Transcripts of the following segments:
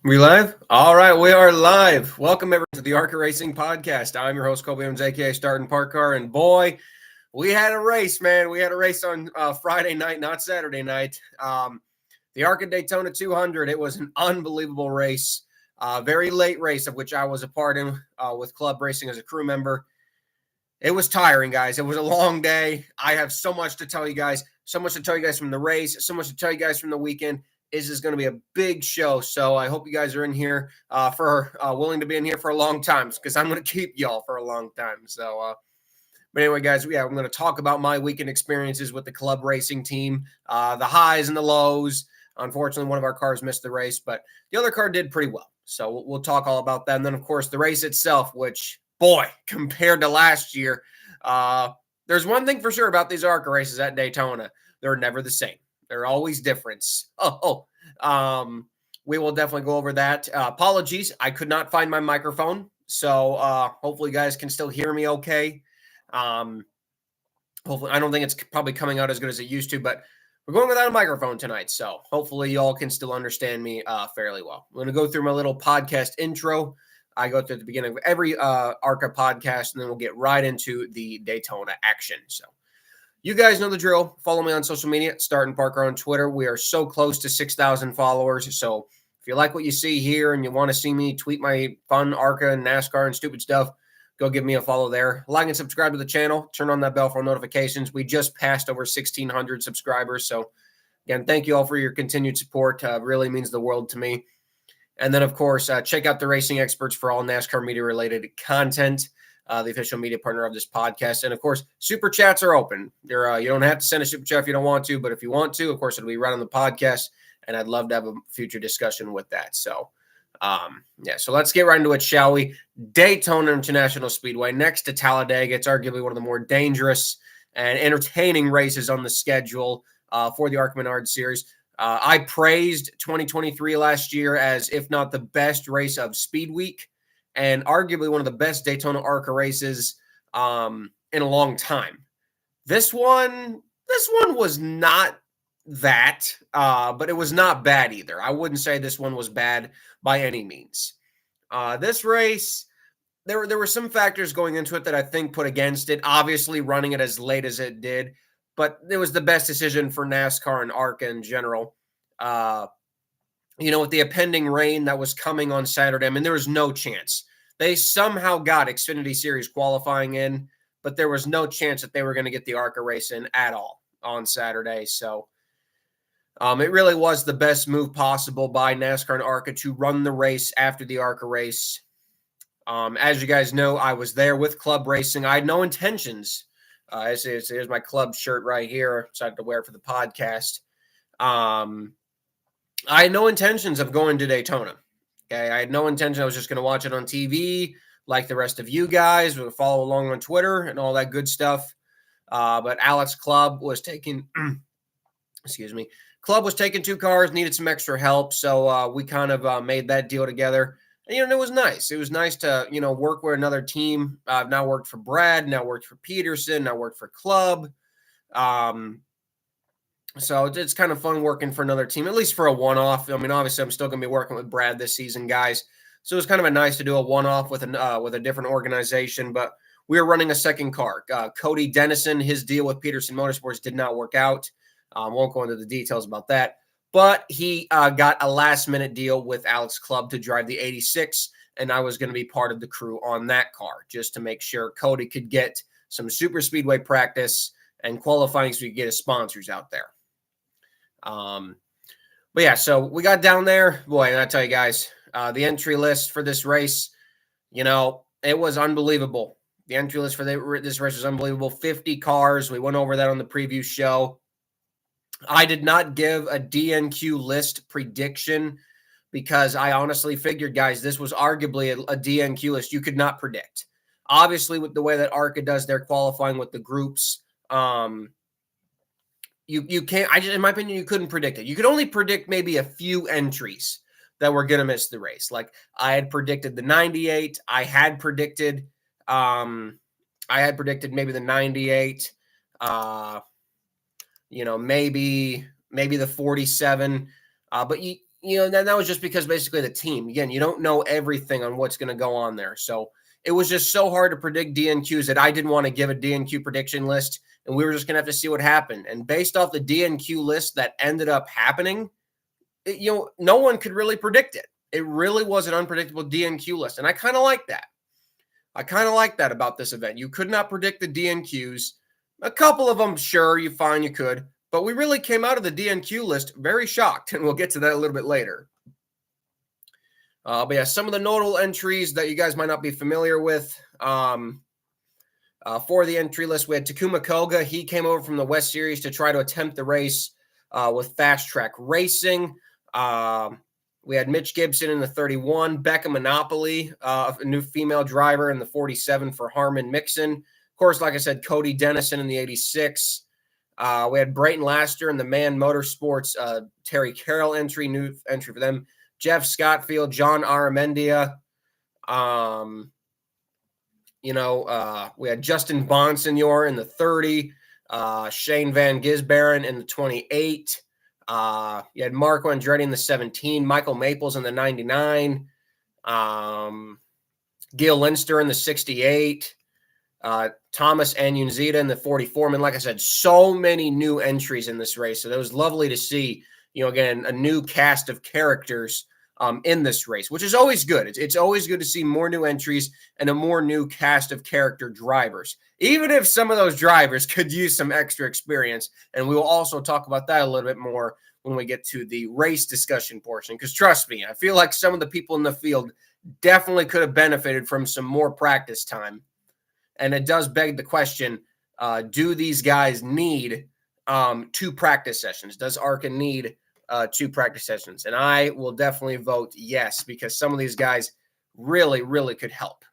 We live? All right, we are live. Welcome everyone to the ARCA Racing Podcast. I'm your host, Kobe Williams, aka Starting Park Car, and boy, we had a race, man. We had a race on Friday night, not Saturday night. The ARCA Daytona 200. It was an unbelievable race, very late race of which I was a part in with Clubb Racing as a crew member. It was tiring, guys. It was a long day. I have so much to tell you guys, so much to tell you guys from the race, so much to tell you guys from the weekend. This is going to be a big show, so I hope you guys are in here willing to be in here for a long time, because I'm going to keep y'all for a long time. But anyway, guys, I'm going to talk about my weekend experiences with the Clubb Racing team, the highs and the lows. Unfortunately, one of our cars missed the race, but the other car did pretty well. So we'll talk all about that. And then, of course, the race itself, which, boy, compared to last year, there's one thing for sure about these ARCA races at Daytona. They're never the same. They're always different. We will definitely go over that. Apologies, I could not find my microphone, so hopefully you guys can still hear me okay. Hopefully, I don't think it's probably coming out as good as it used to, but we're going without a microphone tonight, so hopefully y'all can still understand me fairly well. I'm going to go through my little podcast intro. I go through the beginning of every ARCA podcast, and then we'll get right into the Daytona action. So you guys know the drill. Follow me on social media, Starting Parker on Twitter. We are so close to 6,000 followers. So if you like what you see here and you want to see me tweet my fun ARCA and NASCAR and stupid stuff, go give me a follow there. Like and subscribe to the channel. Turn on that bell for notifications. We just passed over 1,600 subscribers. So again, thank you all for your continued support. Really means the world to me. And then, of course, check out the Racing Experts for all NASCAR media-related content. The official media partner of this podcast. And, of course, super chats are open. You don't have to send a super chat if you don't want to, but if you want to, of course, it'll be right on the podcast, and I'd love to have a future discussion with that. So, so let's get right into it, shall we? Daytona International Speedway next to Talladega. It's arguably one of the more dangerous and entertaining races on the schedule for the ARCA Menard Series. I praised 2023 last year as, if not the best race of Speed Week, and arguably one of the best Daytona ARCA races in a long time. This one was not that, but it was not bad either. I wouldn't say this one was bad by any means. This race, there were some factors going into it that I think put against it. Obviously, running it as late as it did, but it was the best decision for NASCAR and ARCA in general. With the impending rain that was coming on Saturday, I mean, there was no chance. They somehow got Xfinity Series qualifying in, but there was no chance that they were going to get the ARCA race in at all on Saturday. So it really was the best move possible by NASCAR and ARCA to run the race after the ARCA race. As you guys know, I was there with Clubb Racing. I had no intentions. Here's my Clubb shirt right here. Decided to wear it for the podcast. I had no intentions of going to Daytona. Okay, I had no intention. I was just going to watch it on TV like the rest of you guys. We'll follow along on Twitter and all that good stuff. But Clubb was taking, Clubb was taking two cars, needed some extra help. So we kind of made that deal together. And, it was nice. It was nice to, work with another team. I've now worked for Brad, now worked for Peterson, now worked for Clubb. So it's kind of fun working for another team, at least for a one-off. I mean, obviously, I'm still going to be working with Brad this season, guys. So it's kind of nice to do a one-off with a different organization. But we were running a second car. Cody Dennison, his deal with Peterson Motorsports did not work out. Won't go into the details about that. But he got a last-minute deal with Clubb to drive the 86, and I was going to be part of the crew on that car just to make sure Cody could get some super speedway practice and qualifying so we could get his sponsors out there. So we got down there. Boy, and I tell you guys, the entry list for this race, it was unbelievable. The entry list for this race was unbelievable. 50 cars. We went over that on the preview show. I did not give a DNQ list prediction because I honestly figured, guys, this was arguably a DNQ list you could not predict. Obviously, with the way that ARCA does their qualifying with the groups, you can't, in my opinion, you couldn't predict it. You could only predict maybe a few entries that were going to miss the race. Like I had predicted the 98. I had predicted maybe the 98, maybe the 47. But that was just because basically the team, again, you don't know everything on what's going to go on there. So it was just so hard to predict DNQs that I didn't want to give a DNQ prediction list, and we were just going to have to see what happened. And based off the DNQ list that ended up happening, no one could really predict it. It really was an unpredictable DNQ list, and I kind of like that. I kind of like that about this event. You could not predict the DNQs. A couple of them, sure, you could. But we really came out of the DNQ list very shocked, and we'll get to that a little bit later. But yeah, some of the notable entries that you guys might not be familiar with. For the entry list, we had Takuma Koga. He came over from the West Series to try to attempt the race with Fast Track Racing. We had Mitch Gibson in the 31, Becca Monopoly, a new female driver in the 47 for Harmon Mixon. Of course, like I said, Cody Dennison in the 86. We had Brayton Laster in the Man Motorsports, Terry Carroll new entry for them. Jeff Scottfield, John Aramendia. We had Justin Bonsignor in the 30, Shane Van Gisberen in the 28. You had Marco Andretti in the 17, Michael Maples in the 99, Gil Linster in the 68, Thomas Anunzita in the 44. And like I said, so many new entries in this race. So it was lovely to see, again, a new cast of characters in this race, which is always good. It's always good to see more new entries and a more new cast of character drivers, even if some of those drivers could use some extra experience. And we will also talk about that a little bit more when we get to the race discussion portion, because trust me, I feel like some of the people in the field definitely could have benefited from some more practice time. And it does beg the question, do these guys need 2 practice sessions? Does ARCA need 2 practice sessions? And I will definitely vote yes, because some of these guys really, really could help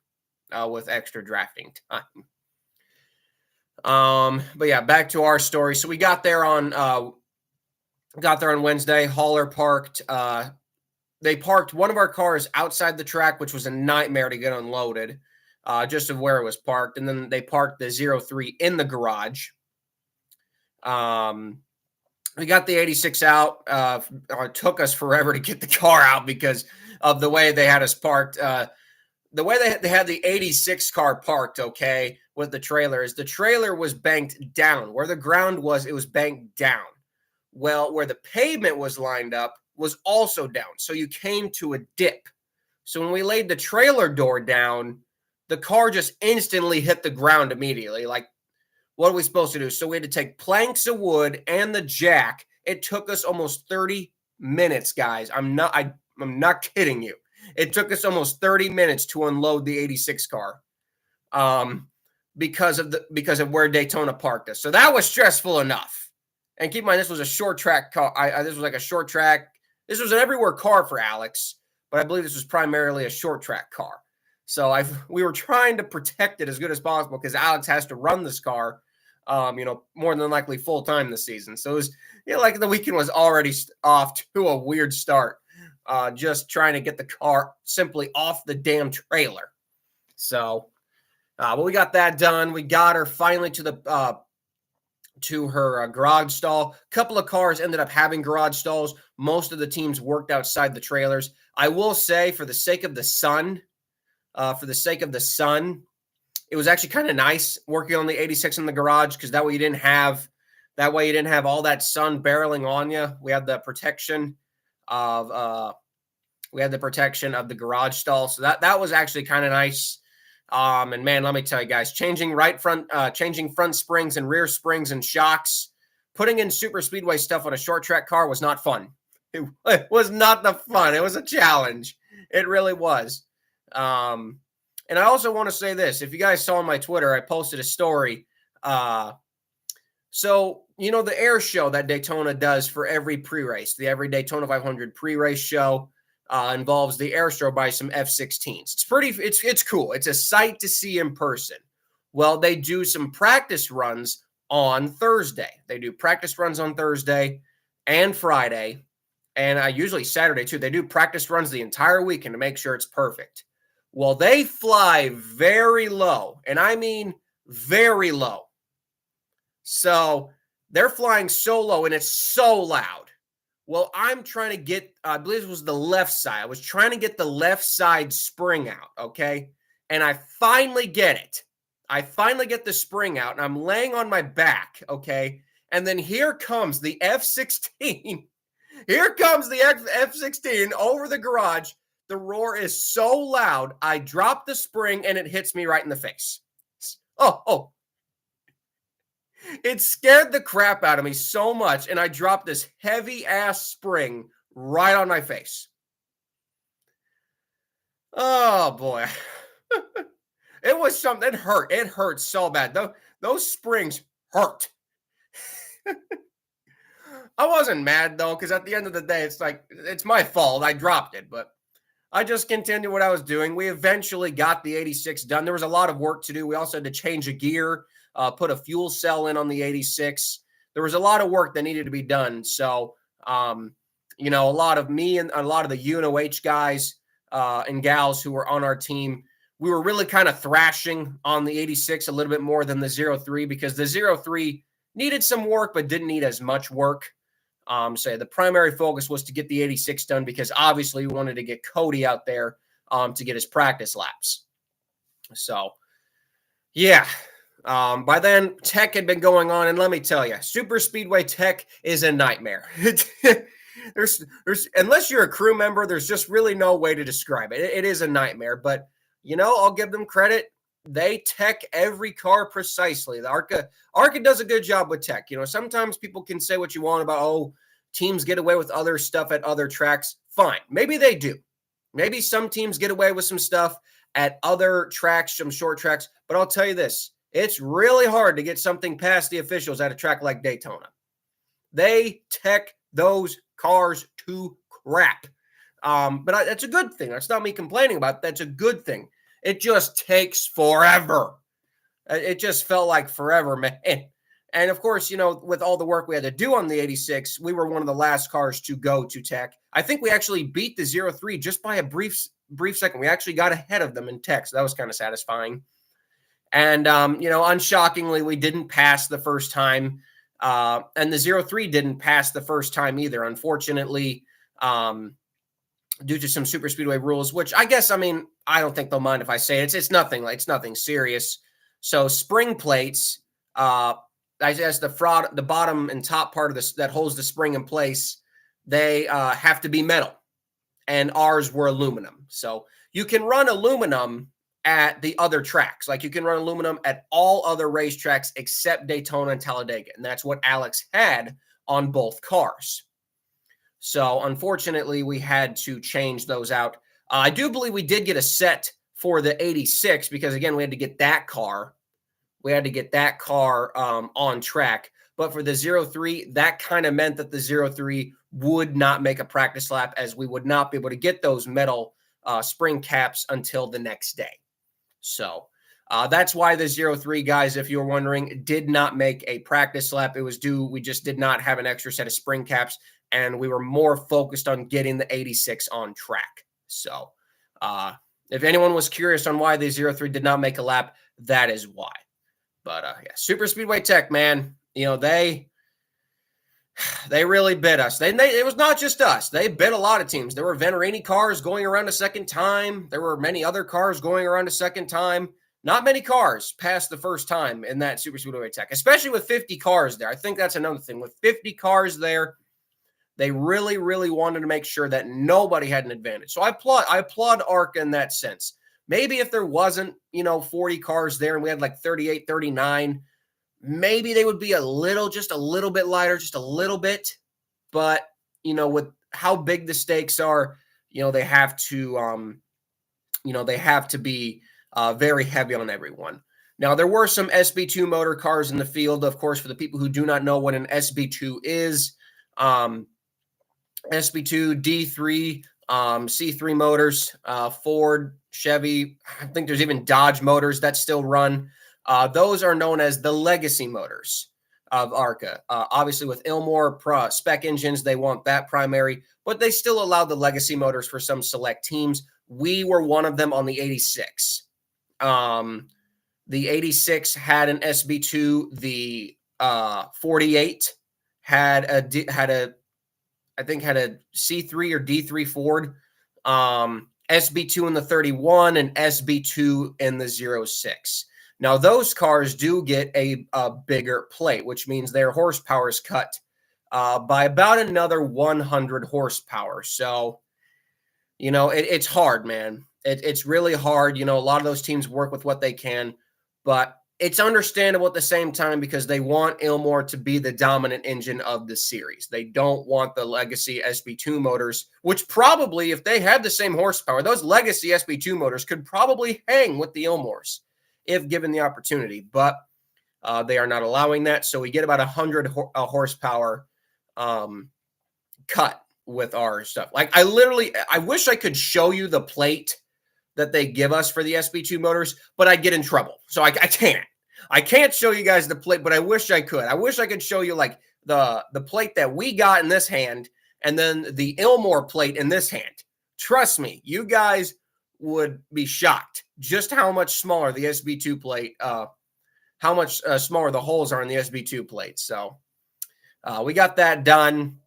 with extra drafting time. But yeah, back to our story. So we got there on Wednesday. Haller parked. They parked one of our cars outside the track, which was a nightmare to get unloaded, just of where it was parked. And then they parked the 03 in the garage. We got the 86 out. It took us forever to get the car out because of the way they had us parked. The way they had the 86 car parked, okay, with the trailer is the trailer was banked down. Where the ground was, it was banked down. Well, where the pavement was lined up was also down. So you came to a dip. So when we laid the trailer door down, the car just instantly hit the ground immediately. Like, what are we supposed to do? So we had to take planks of wood and the jack. It took us almost 30 minutes, guys. I'm not kidding you. It took us almost 30 minutes to unload the 86 car because of where Daytona parked us. So that was stressful enough. And keep in mind, this was a short track car. This was like a short track. This was an everywhere car for Alex, but I believe this was primarily a short track car. So we were trying to protect it as good as possible because Alex has to run this car, more than likely full time this season. So it was, like the weekend was already off to a weird start, just trying to get the car simply off the damn trailer. So, but we got that done. We got her finally to her garage stall. A couple of cars ended up having garage stalls. Most of the teams worked outside the trailers. I will say, for the sake of the sun, it was actually kind of nice working on the 86 in the garage, because that way you didn't have all that sun barreling on you. We had the protection of the garage stall, so that was actually kind of nice. And man, let me tell you guys, changing front springs and rear springs and shocks, putting in super speedway stuff on a short track car was not fun. It was not the fun. It was a challenge. It really was. And I also want to say this. If you guys saw on my Twitter, I posted a story. So, the air show that Daytona does for every pre-race, every Daytona 500 pre-race show, involves the air show by some F-16s. It's cool. It's a sight to see in person. Well, they do some practice runs on Thursday. They do practice runs on Thursday and Friday, and usually Saturday too. They do practice runs the entire weekend to make sure it's perfect. Well, they fly very low, and I mean very low. So they're flying so low, and it's so loud. Well, I'm trying to get, I believe it was the left side. I was trying to get the left side spring out, okay? And I finally get it. I finally get the spring out, and I'm laying on my back, okay? And then here comes the F-16. Here comes the F-16 over the garage. The roar is so loud, I drop the spring, and it hits me right in the face. Oh, it scared the crap out of me so much, and I dropped this heavy-ass spring right on my face. Oh, boy. It was something. It hurt. It hurt so bad. Those springs hurt. I wasn't mad, though, because at the end of the day, it's like, it's my fault. I dropped it, but I just continued what I was doing. We eventually got the 86 done. There was a lot of work to do. We also had to change a gear, put a fuel cell in on the 86. There was a lot of work that needed to be done. So, a lot of me and a lot of the UNOH guys and gals who were on our team, we were really kind of thrashing on the 86 a little bit more than the 03 because the 03 needed some work but didn't need as much work. So the primary focus was to get the 86 done because obviously we wanted to get Cody out there to get his practice laps. So, yeah. By then, tech had been going on, and let me tell you, super speedway tech is a nightmare. there's unless you're a crew member, there's just really no way to describe it. It is a nightmare, but I'll give them credit. They tech every car precisely. The ARCA does a good job with tech. Sometimes people can say what you want about, teams get away with other stuff at other tracks. Fine. Maybe they do. Maybe some teams get away with some stuff at other tracks, some short tracks. But I'll tell you this, it's really hard to get something past the officials at a track like Daytona. They tech those cars to crap. But that's a good thing. That's not me complaining about it. That's a good thing. It just takes forever. It just felt like forever, man. And of course, with all the work we had to do on the 86, we were one of the last cars to go to tech. I think we actually beat the 03 just by a brief second. We actually got ahead of them in tech, so that was kind of satisfying. And, unshockingly, we didn't pass the first time. And the 03 didn't pass the first time either, unfortunately. Due to some super speedway rules, which I guess, I don't think they'll mind if I say it. It's nothing serious. So spring plates, I guess the bottom and top part of this that holds the spring in place, they have to be metal, and ours were aluminum. So you can run aluminum at the other tracks. Like you can run aluminum at all other racetracks except Daytona and Talladega. And that's what Alex had on both cars. So, unfortunately, we had to change those out. I do believe we did get a set for the 86 because, again, we had to get that car. We had to get that car on track. But for the 03, that kind of meant that the 03 would not make a practice lap as we would not be able to get those metal spring caps until the next day. So, that's why the 03 guys, if you were wondering, did not make a practice lap. It was due. We just did not have an extra set of spring caps. And we were more focused on getting the 86 on track. So if anyone was curious on why the 03 did not make a lap, that is why. But yeah, super speedway tech, man, they really bit us. It was not just us. They bit a lot of teams. There were Venturini cars going around a second time. There were many other cars going around a second time. Not many cars passed the first time in that super speedway tech, especially with 50 cars there. I think that's another thing. With 50 cars there, they really, really wanted to make sure that nobody had an advantage. So I applaud ARCA in that sense. Maybe if there wasn't, 40 cars there and we had like 38, 39, maybe they would be just a little bit lighter, just a little bit. But, with how big the stakes are, they have to, be very heavy on everyone. Now, there were some SB2 motor cars in the field. Of course, for the people who do not know what an SB2 is, SB2, D3, C3 motors, Ford, Chevy. I think there's even Dodge motors that still run. Those are known as the legacy motors of ARCA. Obviously, with Ilmor spec engines, they want that primary, but they still allow the legacy motors for some select teams. We were one of them on the 86. The 86 had an SB2. The 48 had a I think had a C3 or D3 Ford, SB2 in the 31 and SB2 in the 06. Now, those cars do get a bigger plate, which means their horsepower is cut by about another 100 horsepower. So, it's hard, man. It's really hard. A lot of those teams work with what they can, but it's understandable at the same time because they want Ilmor to be the dominant engine of the series. They don't want the legacy SB2 motors, which probably, if they had the same horsepower, those legacy SB2 motors could probably hang with the Ilmors if given the opportunity, but they are not allowing that. So we get about 100 horsepower cut with our stuff. Like I wish I could show you the plate that they give us for the SB2 motors, but I get in trouble. So I can't. I can't show you guys the plate, but I wish I could. I wish I could show you like the plate that we got in this hand and then the Ilmor plate in this hand. Trust me, you guys would be shocked just how much smaller the SB2 plate, how much smaller the holes are in the SB2 plate. So we got that done.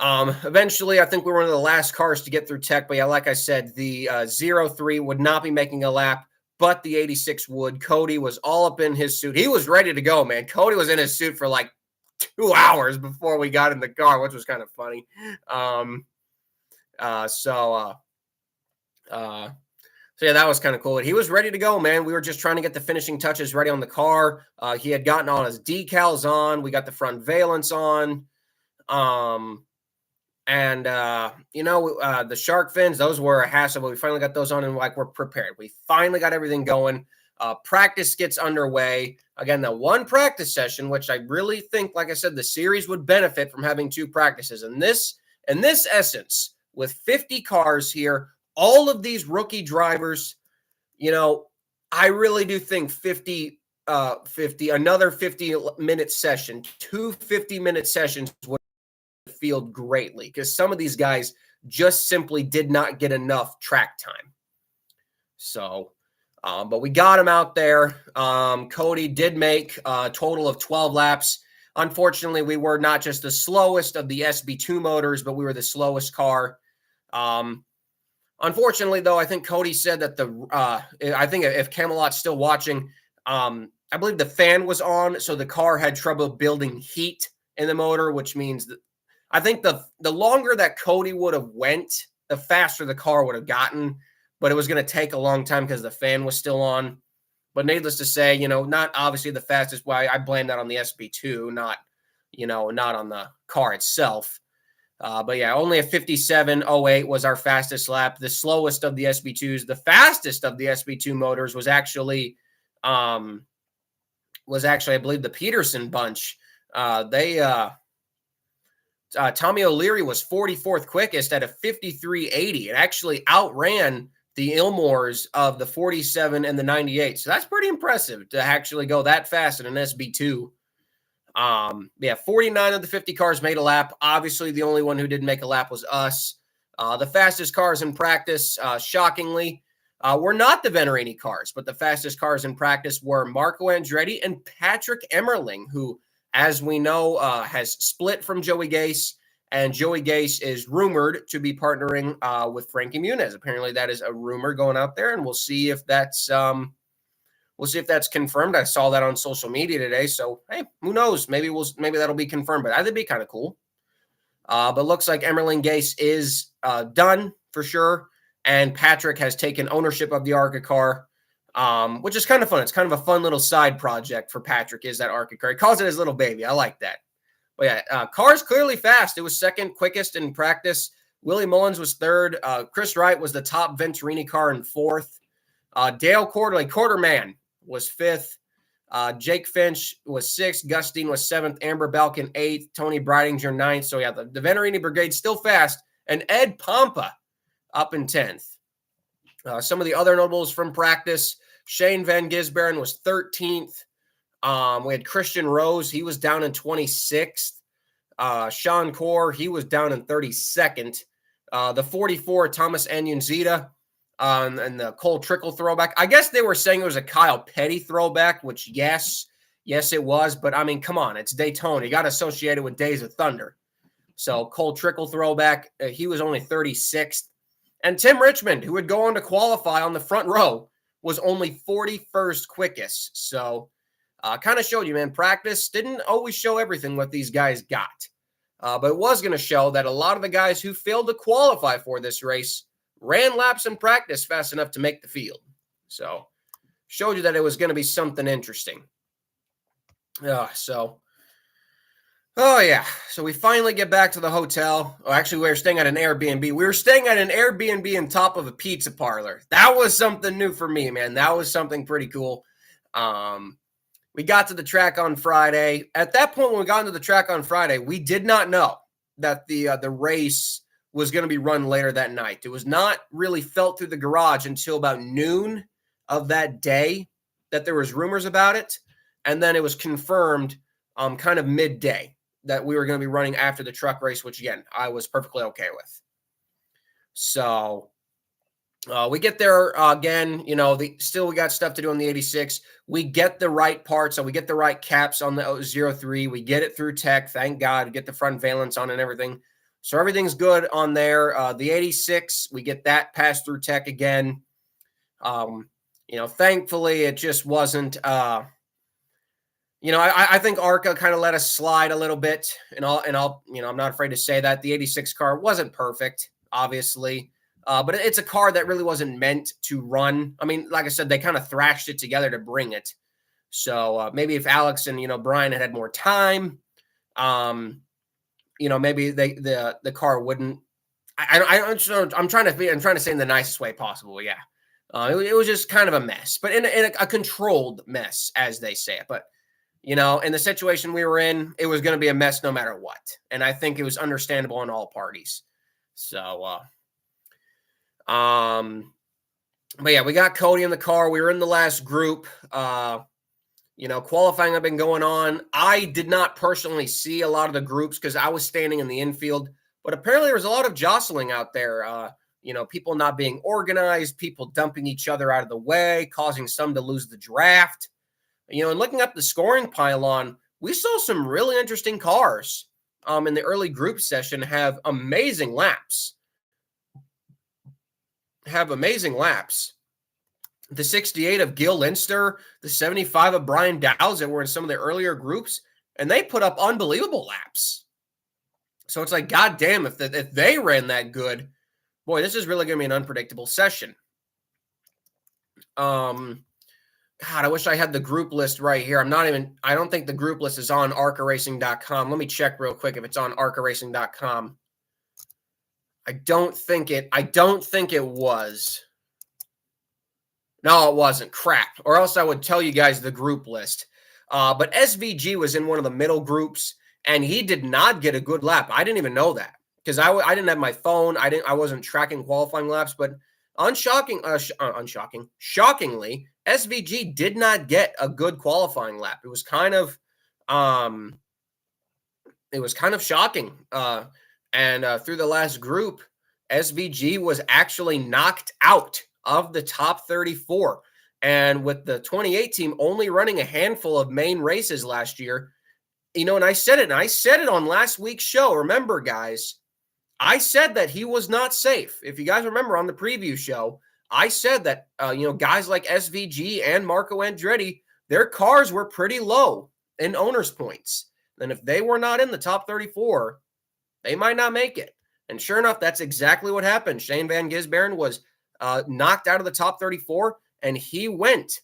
Eventually, I think we were one of the last cars to get through tech. But yeah, like I said, the 03 would not be making a lap, but the 86 would. Cody was all up in his suit. He was ready to go, man. Cody was in his suit for like 2 hours before we got in the car, which was kind of funny. So yeah, that was kind of cool. He was ready to go, man. We were just trying to get the finishing touches ready on the car. He had gotten all his decals on. We got the front valence on. The shark fins, those were a hassle, but we finally got those on and we're prepared. We finally got everything going. Practice gets underway. Again, the one practice session, which I really think, like I said, the series would benefit from having 2 practices. And this essence, with 50 cars here, all of these rookie drivers, I really do think another 50-minute session, 2 50-minute sessions would field greatly because some of these guys just simply did not get enough track time. So, but we got him out there. Cody did make a total of 12 laps. Unfortunately, we were not just the slowest of the SB2 motors, but we were the slowest car. Unfortunately, though, I think Cody said that I think if Camelot's still watching, I believe the fan was on, so the car had trouble building heat in the motor, which means that I think the longer that Cody would have went, the faster the car would have gotten, but it was going to take a long time because the fan was still on. But needless to say, not obviously the fastest. Why I blame that on the SB2, not on the car itself. But yeah, only a 57.08 was our fastest lap. The slowest of the SB2s, the fastest of the SB2 motors was actually, I believe, the Peterson bunch. Tommy O'Leary was 44th quickest at a 53.80. It actually outran the Ilmors of the 47 and the 98. So that's pretty impressive to actually go that fast in an SB2. 49 of the 50 cars made a lap. Obviously, the only one who didn't make a lap was us. The fastest cars in practice, shockingly, were not the Venturini cars, but the fastest cars in practice were Marco Andretti and Patrick Emmerling, who, as we know, has split from Joey Gase, and Joey Gase is rumored to be partnering with Frankie Muniz. Apparently, that is a rumor going out there, and we'll see if that's confirmed. I saw that on social media today, so hey, who knows? Maybe that'll be confirmed, but I think it'd be kind of cool. But looks like Emmerling Gase is done for sure, and Patrick has taken ownership of the ARCA car. Which is kind of fun. It's kind of a fun little side project for Patrick, is that ARCA car. He calls it his little baby. I like that. But yeah, car's clearly fast. It was second quickest in practice. Willie Mullins was third. Chris Wright was the top Venturini car in fourth. Dale Quarterman was fifth. Jake Finch was sixth. Gustine was seventh. Amber Balkin eighth. Tony Breidinger ninth. So yeah, the Venturini brigade still fast. And Ed Pompa up in 10th. Some of the other notables from practice: Shane Van Gisberen was 13th. We had Christian Rose. He was down in 26th. Sean Core, he was down in 32nd. The 44, Thomas Anyunzita, and the Cole Trickle throwback. I guess they were saying it was a Kyle Petty throwback, which yes, it was. But, I mean, come on. It's Daytona. You got to associate it with Days of Thunder. So Cole Trickle throwback, he was only 36th. And Tim Richmond, who would go on to qualify on the front row, was only 41st quickest. So kind of showed you, man, practice didn't always show everything what these guys got. But it was going to show that a lot of the guys who failed to qualify for this race ran laps in practice fast enough to make the field. So showed you that it was going to be something interesting. Oh, yeah. So we finally get back to the hotel. Oh, actually, we were staying at an Airbnb. We were staying at an Airbnb on top of a pizza parlor. That was something new for me, man. That was something pretty cool. We got to the track on Friday. At that point, when we got into the track on Friday, we did not know that the race was going to be run later that night. It was not really felt through the garage until about noon of that day that there was rumors about it. And then it was confirmed kind of midday that we were going to be running after the truck race, which, again, I was perfectly okay with. So we get there again, still we got stuff to do on the 86. We get the right parts, so we get the right caps on the 03. We get it through tech, thank God. We get the front valence on and everything. So everything's good on there. The 86, we get that passed through tech again. Thankfully it just wasn't I think ARCA kind of let us slide a little bit, and I'm not afraid to say that the 86 car wasn't perfect, obviously, but it's a car that really wasn't meant to run. I mean, like I said, they kind of thrashed it together to bring it. So maybe if Alex and Brian had more time, maybe the car wouldn't. I'm trying to say in the nicest way possible. Yeah, it was just kind of a mess, but in a controlled mess, as they say it, but. In the situation we were in, it was going to be a mess no matter what. And I think it was understandable on all parties. So, but yeah, we got Cody in the car. We were in the last group. Qualifying had been going on. I did not personally see a lot of the groups because I was standing in the infield. But apparently there was a lot of jostling out there. People not being organized, people dumping each other out of the way, causing some to lose the draft. And looking up the scoring pylon, we saw some really interesting cars in the early group session have amazing laps. The 68 of Gil Linster, the 75 of Brian Dowsett were in some of the earlier groups, and they put up unbelievable laps. So it's like, God damn, if they ran that good, boy, this is really going to be an unpredictable session. God, I wish I had the group list right here. I don't think the group list is on arcaracing.com. Let me check real quick if it's on arcaracing.com. I don't think it was. No, it wasn't. Crap. Or else I would tell you guys the group list. But SVG was in one of the middle groups, and he did not get a good lap. I didn't even know that because I didn't have my phone. I wasn't tracking qualifying laps, but shockingly, SVG did not get a good qualifying lap. It was kind of shocking. And through the last group, SVG was actually knocked out of the top 34. And with the 28 team only running a handful of main races last year, and I said it on last week's show. Remember, guys, I said that he was not safe. If you guys remember on the preview show, I said that, guys like SVG and Marco Andretti, their cars were pretty low in owner's points. And if they were not in the top 34, they might not make it. And sure enough, that's exactly what happened. Shane Van Gisbergen was knocked out of the top 34, and he went.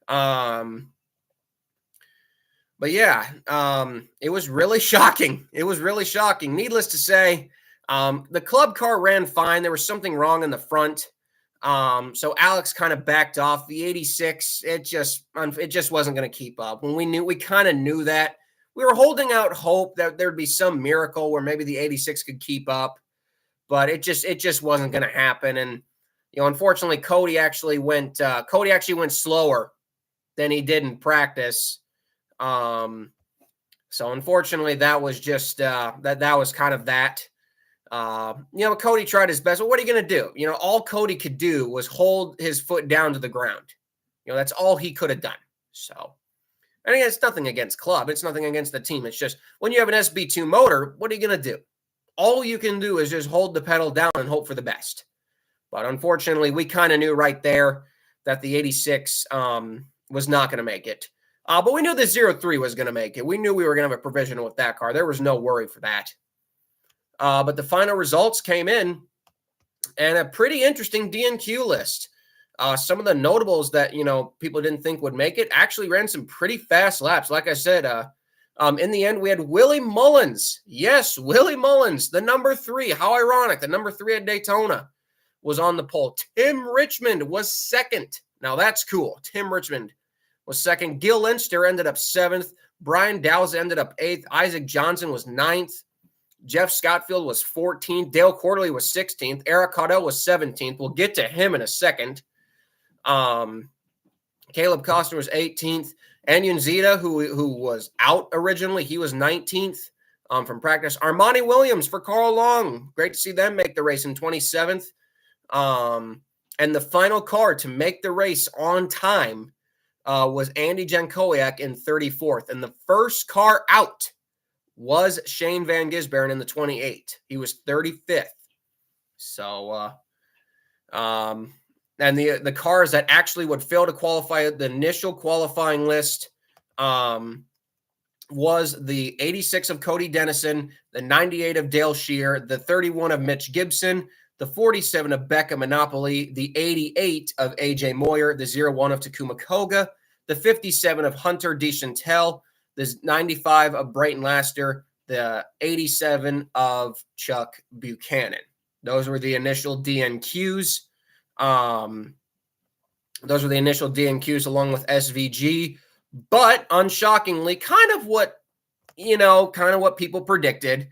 But yeah, it was really shocking. Needless to say, the Clubb car ran fine. There was something wrong in the front. So Alex kind of backed off. The 86, it just wasn't going to keep up. When we kind of knew that. We were holding out hope that there'd be some miracle where maybe the 86 could keep up, but it just wasn't going to happen. And unfortunately, Cody actually went slower than he did in practice. So unfortunately, that was just that was kind of that. Cody tried his best, but what are you going to do? All Cody could do was hold his foot down to the ground. That's all he could have done. So And again, it's nothing against Clubb. It's nothing against the team. It's just when you have an SB2 motor, what are you going to do? All you can do is just hold the pedal down and hope for the best. But unfortunately, we kind of knew right there that the 86 was not going to make it. But we knew the 03 was going to make it. We knew we were going to have a provisional with that car. There was no worry for that. But the final results came in, and a pretty interesting DNQ list. Some of the notables that, people didn't think would make it actually ran some pretty fast laps. Like I said, in the end, we had Willie Mullins. Yes, Willie Mullins, the number 3. How ironic. The number 3 at Daytona was on the pole. Tim Richmond was second. Now, that's cool. Tim Richmond was second. Gil Linster ended up 7th. Brian Dowse ended up 8th. Isaac Johnson was 9th. Jeff Scottfield was 14th. Dale Quarterly was 16th. Eric Caudell was 17th. We'll get to him in a second. Caleb Costner was 18th. Anion Zeta, who was out originally, he was 19th from practice. Armani Williams for Carl Long. Great to see them make the race in 27th. And the final car to make the race on time was Andy Jankowiak in 34th. And the first car out was Shane Van Gisbergen in the 28. He was 35th. So, and the cars that actually would fail to qualify the initial qualifying list was the 86 of Cody Dennison, the 98 of Dale Shear, the 31 of Mitch Gibson, the 47 of Becca Monopoly, the 88 of AJ Moyer, the 01 of Takuma Koga, the 57 of Hunter DeChantel, the 95 of Brayton Laster, the 87 of Chuck Buchanan. Those were the initial DNQs. Those were the initial DNQs along with SVG, but unshockingly, kind of what people predicted.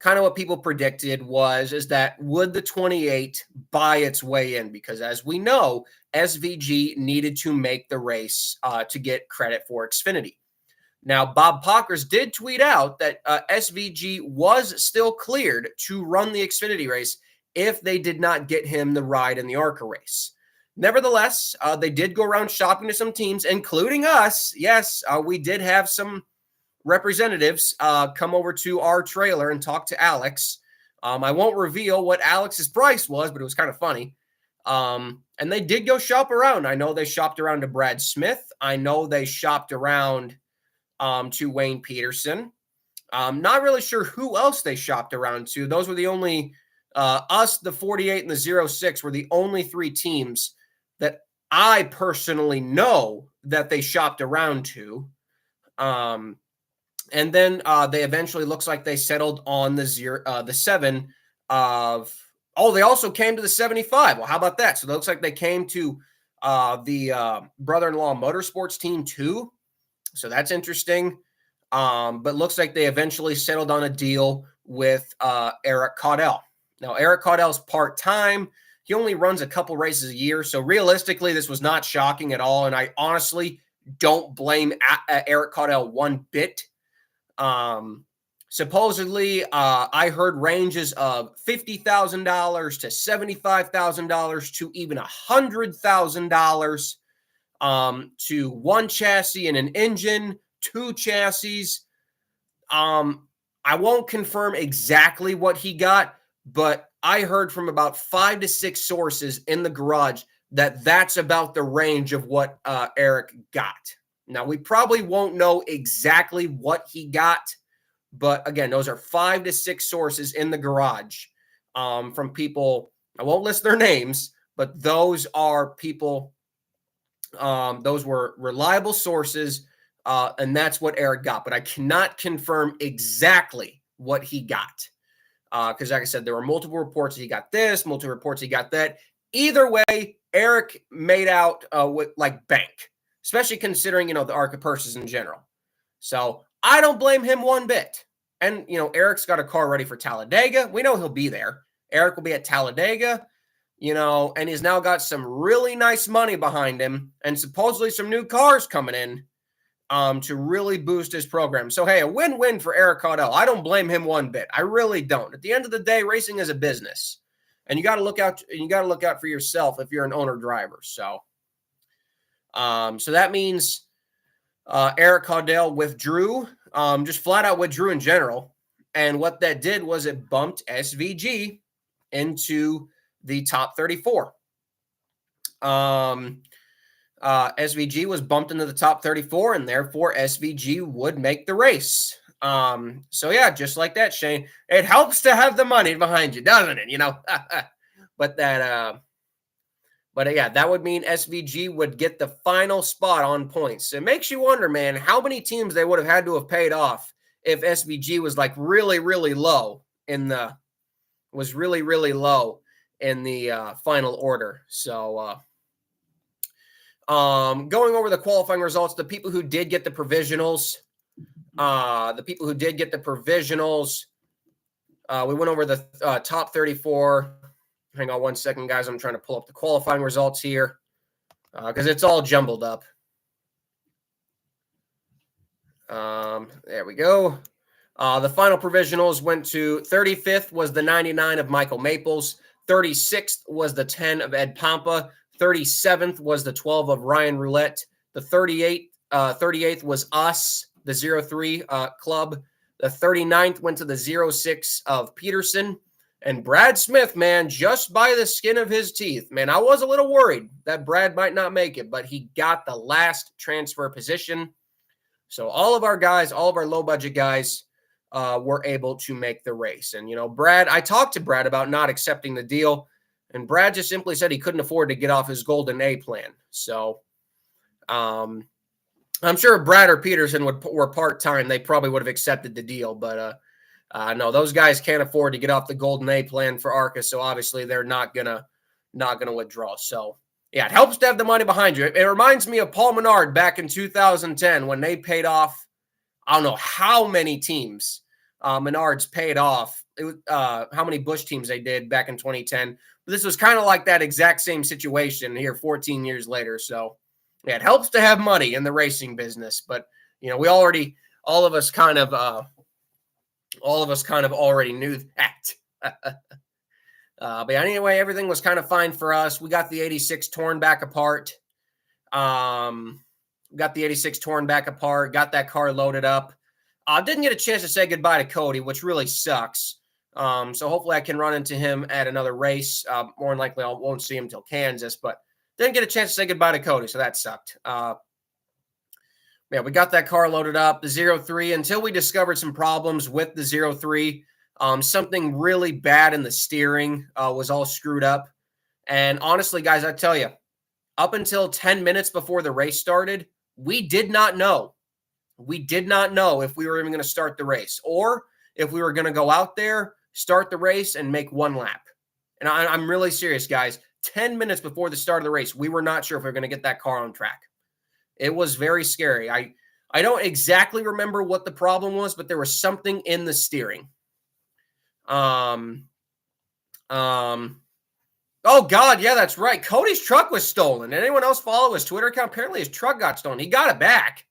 Is that would the 28 buy its way in? Because as we know, SVG needed to make the race to get credit for Xfinity. Now, Bob Pockers did tweet out that SVG was still cleared to run the Xfinity race if they did not get him the ride in the ARCA race. Nevertheless, they did go around shopping to some teams, including us. Yes, we did have some representatives come over to our trailer and talk to Alex. I won't reveal what Alex's price was, but it was kind of funny. And they did go shop around. I know they shopped around to Brad Smith. I know they shopped around to Wayne Peterson. I'm not really sure who else they shopped around to. Those were the only us, the 48 and the 06 were the only 3 teams that I personally know that they shopped around to. And then they eventually looks like they settled on the 7 of, they also came to the 75. Well, how about that? So it looks like they came to the brother-in-law motorsports team too. So that's interesting. But looks like they eventually settled on a deal with Eric Caudell. Now, Eric Caudell's part-time. He only runs a couple races a year. So realistically, this was not shocking at all. And I honestly don't blame Eric Caudell one bit. Supposedly, I heard ranges of $50,000 to $75,000 to even $100,000 to one chassis and an engine, 2 chassis. I won't confirm exactly what he got, but I heard from about 5 to 6 sources in the garage that that's about the range of what Eric got. Now, we probably won't know exactly what he got, but again, those are 5 to 6 sources in the garage from people. I won't list their names, but those are people. Those were reliable sources, and that's what Eric got. But I cannot confirm exactly what he got because, like I said, there were multiple reports he got this, multiple reports he got that. Either way, Eric made out with like bank, especially considering, the ARCA purses in general. So I don't blame him one bit. And, Eric's got a car ready for Talladega. We know he'll be there. Eric will be at Talladega, and he's now got some really nice money behind him and supposedly some new cars coming in to really boost his program. So, hey, a win-win for Eric Caudell. I don't blame him one bit. I really don't. At the end of the day, racing is a business. And you got to look out. You got to look out for yourself if you're an owner driver. So, So that means Eric Caudell withdrew, just flat out withdrew in general. And what that did was it bumped SVG into the top 34. SVG was bumped into the top 34, and therefore SVG would make the race. So yeah, just like that, Shane, it helps to have the money behind you, doesn't it? You know, but that, but yeah, that would mean SVG would get the final spot on points. It makes you wonder, man, how many teams they would have had to have paid off if SVG was like really, really low in the final order. So, going over the qualifying results, the people who did get the provisionals, we went over the top 34. Hang on one second, guys. I'm trying to pull up the qualifying results here because it's all jumbled up. There we go. The final provisionals went to 35th was the 99 of Michael Maples. 36th was the 10 of Ed Pompa. 37th was the 12 of Ryan Roulette. The 38th was us, the 03 Clubb. The 39th went to the 06 of Peterson. And Brad Smith, man, just by the skin of his teeth, man, I was a little worried that Brad might not make it, but he got the last transfer position. So all of our guys, all of our low-budget guys were able to make the race. And, you know, Brad, I talked to Brad about not accepting the deal, and Brad just simply said he couldn't afford to get off his Golden A plan. So I'm sure if Brad or Peterson were part-time, they probably would have accepted the deal. But no, those guys can't afford to get off the Golden A plan for ARCA, so obviously they're not gonna withdraw. So yeah, it helps to have the money behind you. It reminds me of Paul Menard back in 2010 when they paid off. I don't know how many teams Menards paid off. It was, how many Busch teams they did back in 2010. But this was kind of like that exact same situation here 14 years later. So yeah, it helps to have money in the racing business. But you know, all of us kind of already knew that. But anyway, everything was kind of fine for us. We got the 86 torn back apart. Got that car loaded up. Didn't get a chance to say goodbye to Cody, which really sucks. So hopefully I can run into him at another race. More than likely I won't see him until Kansas, but didn't get a chance to say goodbye to Cody, so that sucked. Yeah, we got that car loaded up, the 03, until we discovered some problems with the 03. Something really bad in the steering was all screwed up. And honestly, guys, I tell you, up until 10 minutes before the race started, we did not know. We did not know if we were even going to start the race or if we were going to go out there, start the race, and make one lap. And I'm really serious, guys. 10 minutes before the start of the race, we were not sure if we were going to get that car on track. It was very scary. I don't exactly remember what the problem was, but there was something in the steering. Oh God, yeah, that's right. Cody's truck was stolen. Did anyone else follow his Twitter account? Apparently his truck got stolen. He got it back.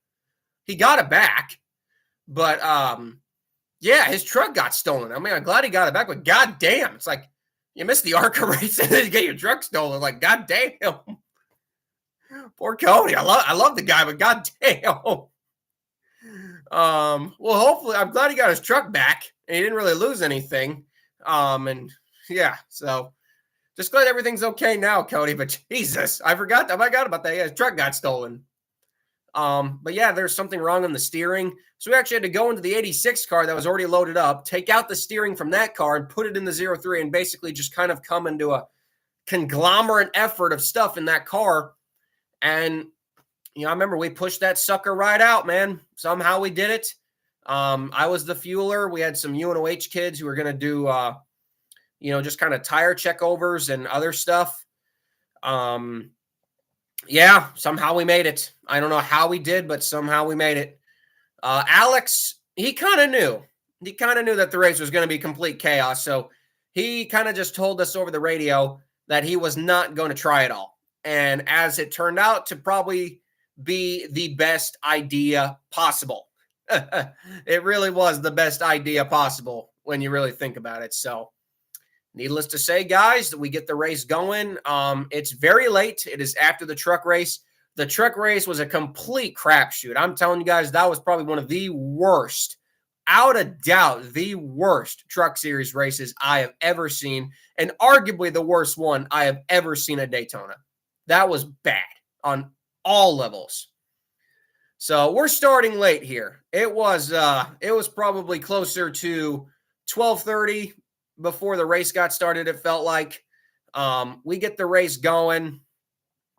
But yeah, his truck got stolen. I mean, I'm glad he got it back, but goddamn, it's like you missed the ARCA race and then you get your truck stolen. Like, goddamn. Poor Cody. I love the guy, but goddamn. Well, hopefully, I'm glad he got his truck back and he didn't really lose anything. And yeah, so just glad everything's okay now, Cody. But Jesus, I forgot about that. Yeah, his truck got stolen. But yeah, there's something wrong on the steering. So we actually had to go into the 86 car that was already loaded up, take out the steering from that car and put it in the 03 and basically just kind of come into a conglomerate effort of stuff in that car. And, you know, I remember we pushed that sucker right out, man. Somehow we did it. I was the fueler. We had some UNOH kids who were going to do, you know, just kind of tire checkovers and other stuff. Yeah, somehow we made it. I don't know how we did, but somehow we made it. Alex, he kind of knew. He kind of knew that the race was going to be complete chaos. So he kind of just told us over the radio that he was not going to try it all. And as it turned out to probably be the best idea possible. It really was the best idea possible when you really think about it. So needless to say, guys, that we get the race going. It's very late. It is after the truck race. The truck race was a complete crapshoot. I'm telling you guys, that was probably one of the worst, out of doubt, the worst truck series races I have ever seen, and arguably the worst one I have ever seen at Daytona. That was bad on all levels. So we're starting late here. It was probably closer to 12:30 before the race got started. It felt like we get the race going.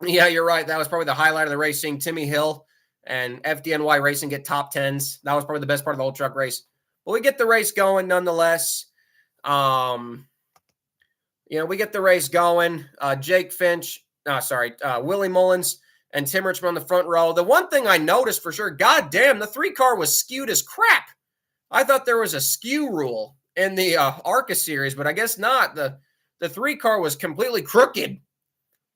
Yeah, you're right. That was probably the highlight of the race, seeing Timmy Hill and FDNY Racing get top 10s. That was probably the best part of the whole truck race. But we get the race going nonetheless. We get the race going. Jake Finch, Willie Mullins and Tim Richmond on the front row. The one thing I noticed for sure, goddamn, the 3-car was skewed as crap. I thought there was a skew rule in the ARCA series, but I guess not. The 3-car was completely crooked.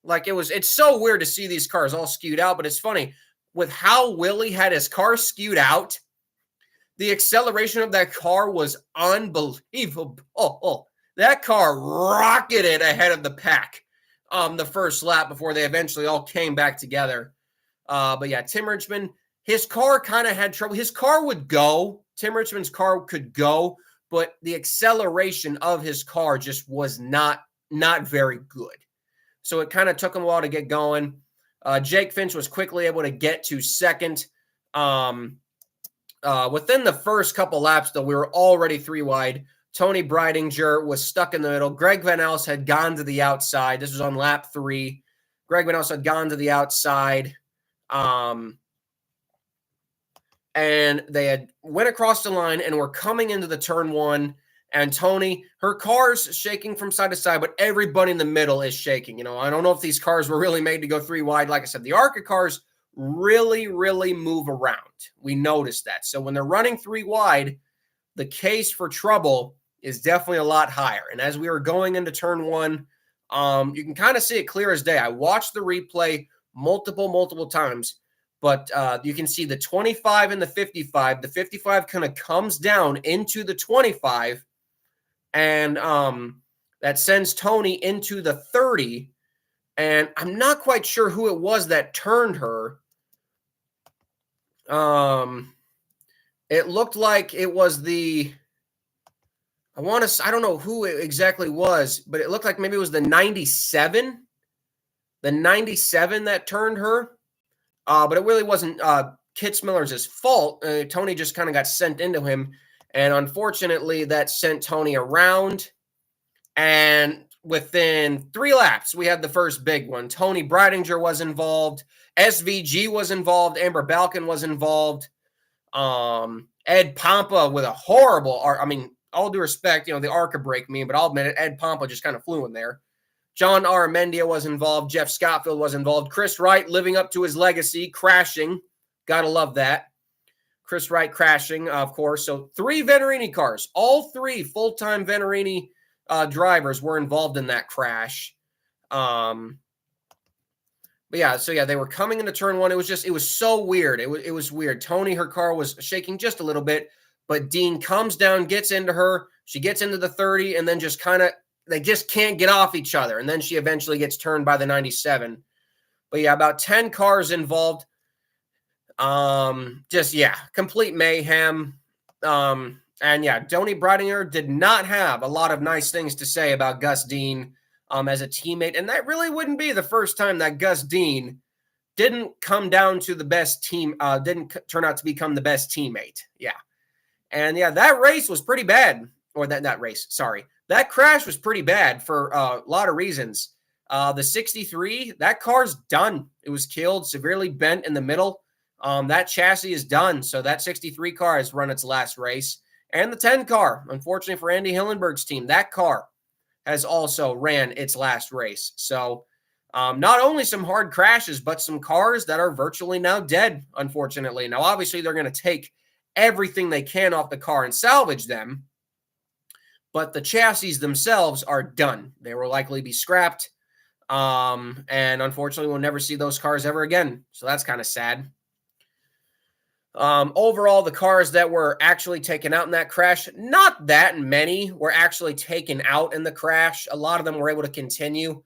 Like it's so weird to see these cars all skewed out, but it's funny. With how Willie had his car skewed out, the acceleration of that car was unbelievable. That car rocketed ahead of the pack the first lap before they eventually all came back together. But yeah, Tim Richmond, his car kind of had trouble. His car would go. Tim Richmond's car could go, but the acceleration of his car just was not very good. So it kind of took him a while to get going. Jake Finch was quickly able to get to second. Within the first couple laps, though, we were already 3 wide. Tony Breidinger was stuck in the middle. Greg Van Alst had gone to the outside. This was on lap 3. Greg Van Alst had gone to the outside. And they had went across the line and were coming into the turn 1. And Tony, her car's shaking from side to side, but everybody in the middle is shaking. I don't know if these cars were really made to go 3 wide. Like I said, the ARCA cars really, really move around. We noticed that. So when they're running 3 wide, the case for trouble is definitely a lot higher. And as we were going into turn 1, you can kind of see it clear as day. I watched the replay multiple times, but you can see the 25 and the 55. The 55 kind of comes down into the 25. And that sends Tony into the 30. And I'm not quite sure who it was that turned her. It looked like it was I don't know who it exactly was, but it looked like maybe it was the 97. The 97 that turned her. But it really wasn't Kitzmiller's fault. Tony just kind of got sent into him. And unfortunately, that sent Tony around. And within 3 laps, we had the first big one. Tony Breidinger was involved. SVG was involved. Amber Balkan was involved. Ed Pompa with a horrible, all due respect, the ARCA break me, but I'll admit it, Ed Pompa just kind of flew in there. John Aramendia was involved. Jeff Scottfield was involved. Chris Wright living up to his legacy, crashing. Gotta love that. Chris Wright crashing, of course. So 3 Venturini cars. All 3 full-time Venturini drivers were involved in that crash. But yeah, they were coming into turn 1. It was so weird. It was weird. Tony, her car was shaking just a little bit, but Dean comes down, gets into her. She gets into the 30, and then they just can't get off each other. And then she eventually gets turned by the 97. But yeah, about 10 cars involved. Complete mayhem. And yeah, Tony Breidinger did not have a lot of nice things to say about Gus Dean as a teammate. And that really wouldn't be the first time that Gus Dean didn't come down to the best team, didn't turn out to become the best teammate. Yeah. And yeah, that race was pretty bad. Or that race, sorry. That crash was pretty bad for a lot of reasons. The 63, that car's done. It was killed, severely bent in the middle. That chassis is done. So that 63 car has run its last race. And the 10 car, unfortunately for Andy Hillenberg's team, that car has also ran its last race. So not only some hard crashes, but some cars that are virtually now dead, unfortunately. Now, obviously, they're going to take everything they can off the car and salvage them. But the chassis themselves are done. They will likely be scrapped. And unfortunately, we'll never see those cars ever again. So that's kind of sad. Overall, the cars that were actually taken out in that crash, not that many were actually taken out in the crash. A lot of them were able to continue.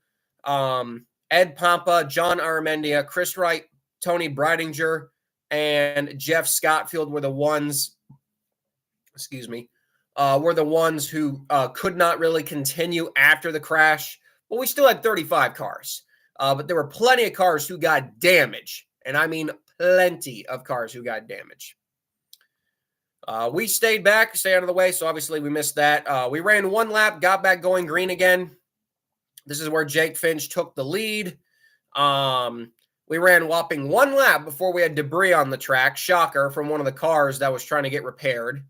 Ed Pompa, John Aramendia, Chris Wright Tony Breidinger and Jeff Scottfield were the ones, were the ones who could not really continue after the crash. Well, we still had 35 cars, but there were plenty of cars who got damage, and I mean plenty of cars who got damage. We stayed back, stay out of the way, so obviously we missed that. We ran one lap, got back going green again. This is where Jake Finch took the lead. We ran whopping one lap before we had debris on the track, shocker, from one of the cars that was trying to get repaired.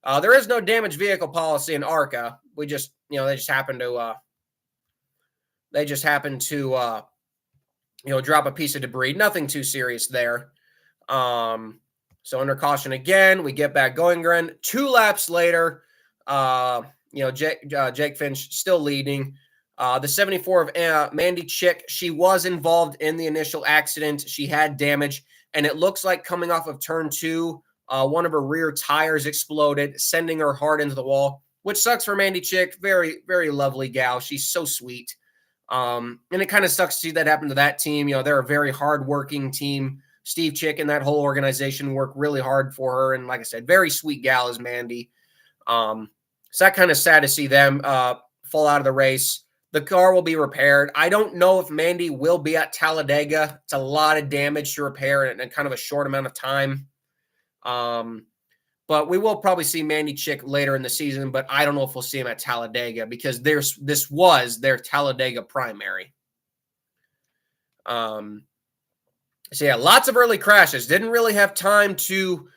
There is no damaged vehicle policy in ARCA. We just, they just happened to, drop a piece of debris. Nothing too serious there. So under caution again, we get back going again. 2 laps later, Jake Finch still leading. The 74 of Mandy Chick, she was involved in the initial accident. She had damage, and it looks like coming off of turn 2, one of her rear tires exploded, sending her hard into the wall, which sucks for Mandy Chick. Very, very lovely gal. She's so sweet. And it kind of sucks to see that happen to that team. They're a very hard-working team. Steve Chick and that whole organization work really hard for her. And like I said, very sweet gal is Mandy. So that kind of sad to see them fall out of the race. The car will be repaired. I don't know if Mandy will be at Talladega. It's a lot of damage to repair in kind of a short amount of time. But we will probably see Mandy Chick later in the season, but I don't know if we'll see him at Talladega because this was their Talladega primary. So yeah, lots of early crashes. Didn't really have time to,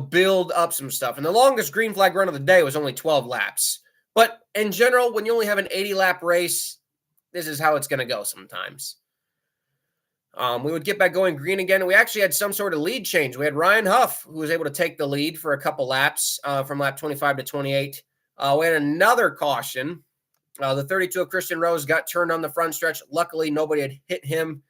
build up some stuff. And the longest green flag run of the day was only 12 laps. But in general, when you only have an 80-lap race, this is how it's going to go sometimes. We would get back going green again, and we actually had some sort of lead change. We had Ryan Huff, who was able to take the lead for a couple laps from lap 25 to 28. We had another caution. The 32 of Christian Rose got turned on the front stretch. Luckily, nobody had hit him.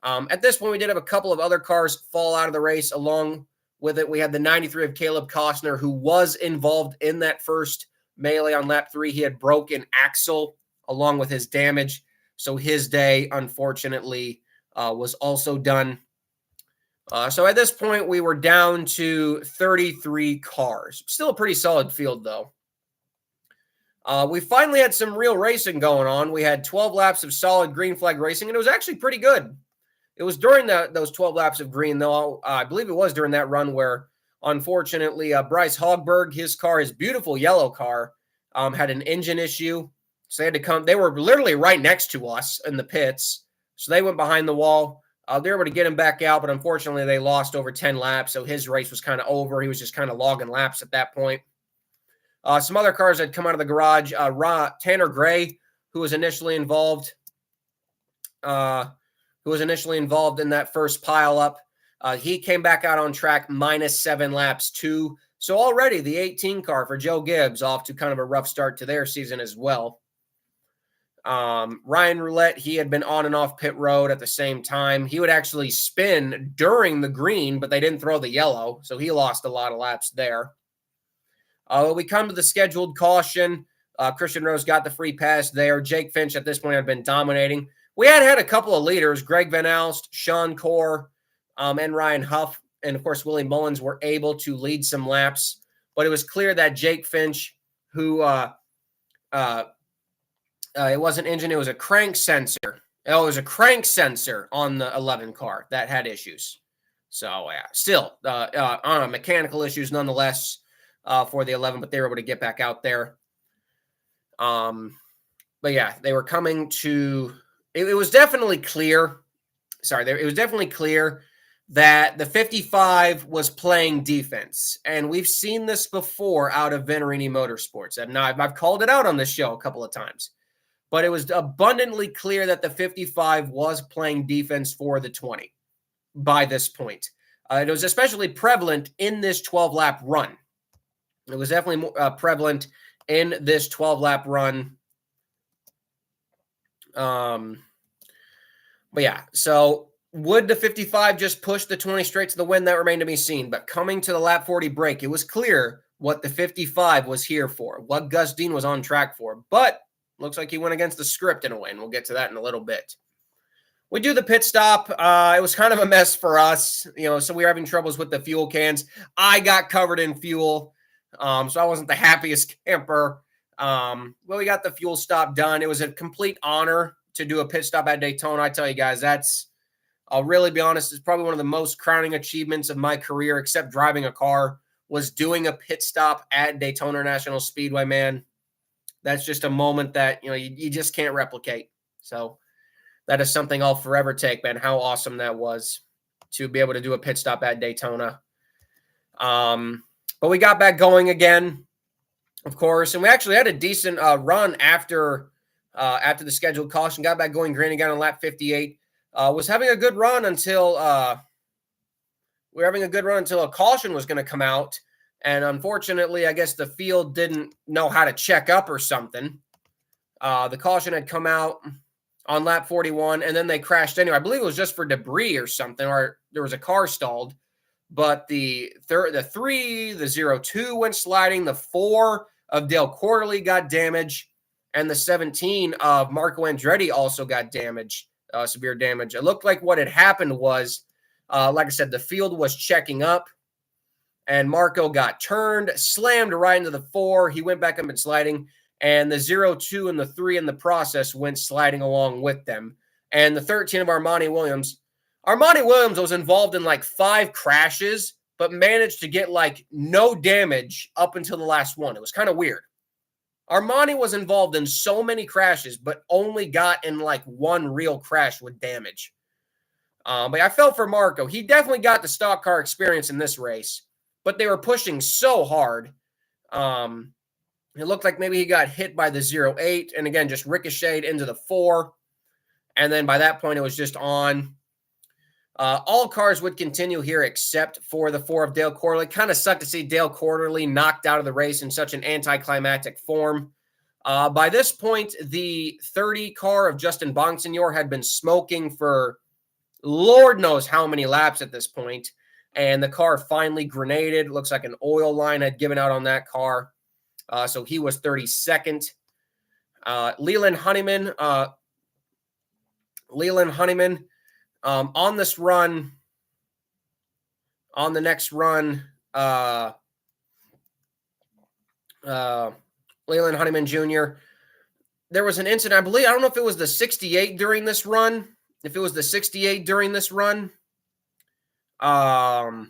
At this point, we did have a couple of other cars fall out of the race. Along with it, we had the 93 of Caleb Costner, who was involved in that first melee on lap 3. He had broken axle along with his damage. So his day, unfortunately, was also done. So at this point, we were down to 33 cars. Still a pretty solid field, though. We finally had some real racing going on. We had 12 laps of solid green flag racing, and it was actually pretty good. It was during those 12 laps of green, though. I believe it was during that run where, unfortunately, Bryce Hogberg, his car, his beautiful yellow car, had an engine issue. So they had to come. They were literally right next to us in the pits. So they went behind the wall. They were able to get him back out, but unfortunately, they lost over 10 laps. So his race was kind of over. He was just kind of logging laps at that point. Some other cars had come out of the garage. Tanner Gray, who was initially involved in that first pile up. He came back out on track -7 laps too. So already the 18 car for Joe Gibbs off to kind of a rough start to their season as well. Ryan Roulette, he had been on and off pit road at the same time. He would actually spin during the green, but they didn't throw the yellow. So he lost a lot of laps there. We come to the scheduled caution. Christian Rose got the free pass there. Jake Finch at this point had been dominating. We had a couple of leaders, Greg Van Alst, Sean Core, and Ryan Huff. And, of course, Willie Mullins were able to lead some laps. But it was clear that Jake Finch, who it wasn't engine, it was a crank sensor. It was a crank sensor on the 11 car that had issues. So, yeah, still mechanical issues nonetheless for the 11, but they were able to get back out there. But, yeah, they were coming to – it was definitely clear. It was definitely clear that the 55 was playing defense. And we've seen this before out of Venturini Motorsports. And now I've called it out on this show a couple of times. But it was abundantly clear that the 55 was playing defense for the 20 by this point. It was especially prevalent in this 12-lap run. It was definitely more, prevalent in this 12-lap run. But yeah, so would the 55 just push the 20 straight to the win? That remained to be seen. But coming to the lap 40 break, it was clear what the 55 was here for, what Gus Dean was on track for. But looks like he went against the script in a way, and we'll get to that in a little bit. We do the pit stop. It was kind of a mess for us, so we were having troubles with the fuel cans. I got covered in fuel, so I wasn't the happiest camper. Well, we got the fuel stop done. It was a complete honor to do a pit stop at Daytona. I tell you guys, I'll really be honest, it's probably one of the most crowning achievements of my career, except driving a car, was doing a pit stop at Daytona International Speedway, man. That's just a moment that, you just can't replicate. So that is something I'll forever take, man. How awesome that was to be able to do a pit stop at Daytona. But we got back going again, of course, and we actually had a decent run after the scheduled caution. Got back going green again on lap 58. Was having a good run until a caution was going to come out, and unfortunately, I guess the field didn't know how to check up or something. The caution had come out on lap 41, and then they crashed anyway. I believe it was just for debris or something, or there was a car stalled. But the 3, the 02 went sliding. The 4 of Dale Quarterly got damaged, and the 17 of Marco Andretti also got damaged, severe damage. It looked like what had happened was, like I said, the field was checking up, and Marco got turned, slammed right into the 4. He went back up and sliding, and the 02 and the 3 in the process went sliding along with them. And the 13 of Armani Williams was involved in like 5 crashes, but managed to get like no damage up until the last one. It was kind of weird. Armani was involved in so many crashes, but only got in like 1 real crash with damage. But I felt for Marco. He definitely got the stock car experience in this race, but they were pushing so hard. It looked like maybe he got hit by the 08 and again, just ricocheted into the 4. And then by that point, it was just on. All cars would continue here except for the 4 of Dale Quarterly. Kind of sucked to see Dale Quarterly knocked out of the race in such an anticlimactic form. By this point, the 30 car of Justin Bonsignor had been smoking for Lord knows how many laps at this point, and the car finally grenaded. Looks like an oil line had given out on that car. So he was 32nd. Leland Honeyman on this run, on the next run, Leland Honeyman Jr., there was an incident, I believe, I don't know if it was the 68 during this run, But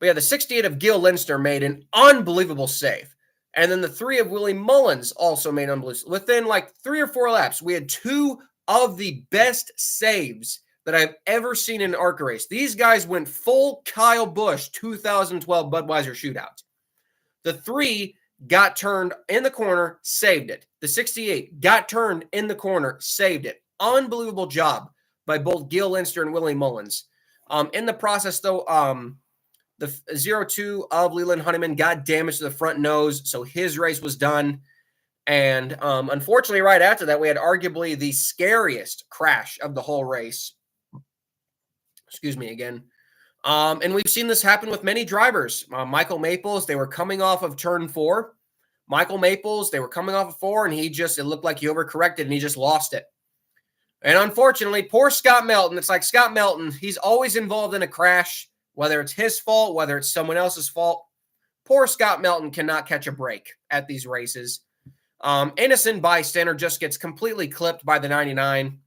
yeah, the 68 of Gil Lindster made an unbelievable save. And then the 3 of Willie Mullins also made unbelievable. Within like 3 or 4 laps, we had 2 of the best saves that I've ever seen in an ARCA race. These guys went full Kyle Busch 2012 Budweiser shootout. The 3 got turned in the corner, saved it. The 68 got turned in the corner, saved it. Unbelievable job by both Gil Lindster and Willie Mullins. In the process, though, the 02 of Leland Honeyman got damage to the front nose, so his race was done. And unfortunately, right after that, we had arguably the scariest crash of the whole race. Excuse me again. And we've seen this happen with many drivers. Michael Maples, they were coming off of turn 4. Michael Maples, they were coming off of 4, and it looked like he overcorrected, and he just lost it. And unfortunately, poor Scott Melton. It's like Scott Melton, he's always involved in a crash, whether it's his fault, whether it's someone else's fault. Poor Scott Melton cannot catch a break at these races. Innocent bystander just gets completely clipped by the 99.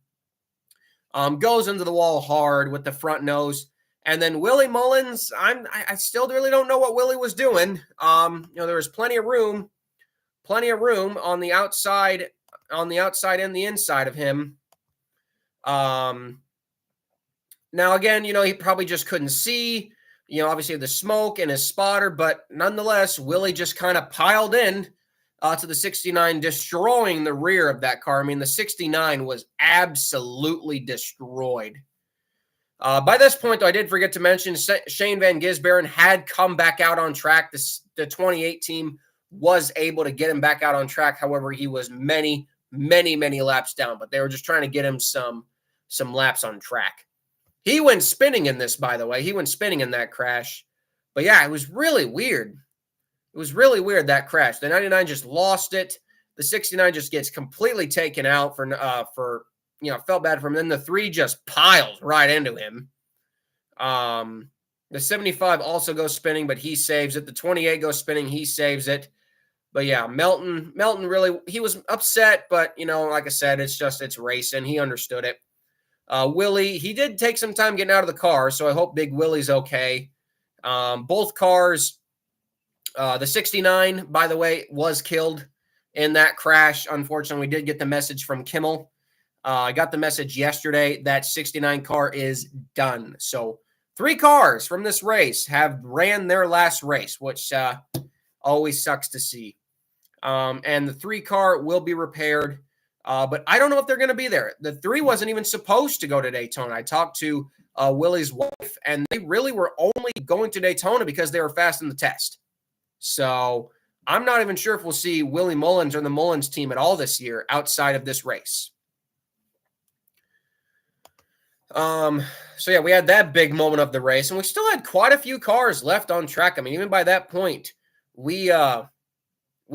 Goes into the wall hard with the front nose. And then Willie Mullins, I still really don't know what Willie was doing. There was plenty of room on the outside and the inside of him. Now, again, he probably just couldn't see, obviously the smoke and his spotter, but nonetheless, Willie just kind of piled in to the 69, destroying the rear of that car. I mean, the 69 was absolutely destroyed. By this point, though, I did forget to mention Shane Van Gisbergen had come back out on track. The 28 team was able to get him back out on track. However, he was many, many, many laps down, but they were just trying to get him some laps on track. He went spinning in this, by the way. He went spinning in that crash. But yeah, it was really weird. It was really weird, that crash. The 99 just lost it. The 69 just gets completely taken out for felt bad for him. Then the 3 just piles right into him. The 75 also goes spinning, but he saves it. The 28 goes spinning, he saves it. But yeah, Melton really, he was upset, but like I said, it's racing. He understood it. Willie, he did take some time getting out of the car, so I hope Big Willie's okay. Both cars, the 69, by the way, was killed in that crash. Unfortunately, we did get the message from Kimmel. I got the message yesterday that 69 car is done. So 3 cars from this race have ran their last race, which always sucks to see. And the 3 car will be repaired, but I don't know if they're going to be there. The 3 wasn't even supposed to go to Daytona. I talked to Willie's wife, and they really were only going to Daytona because they were fast in the test. So I'm not even sure if we'll see Willie Mullins or the Mullins team at all this year outside of this race. So yeah, we had that big moment of the race, and we still had quite a few cars left on track. I mean, even by that point, we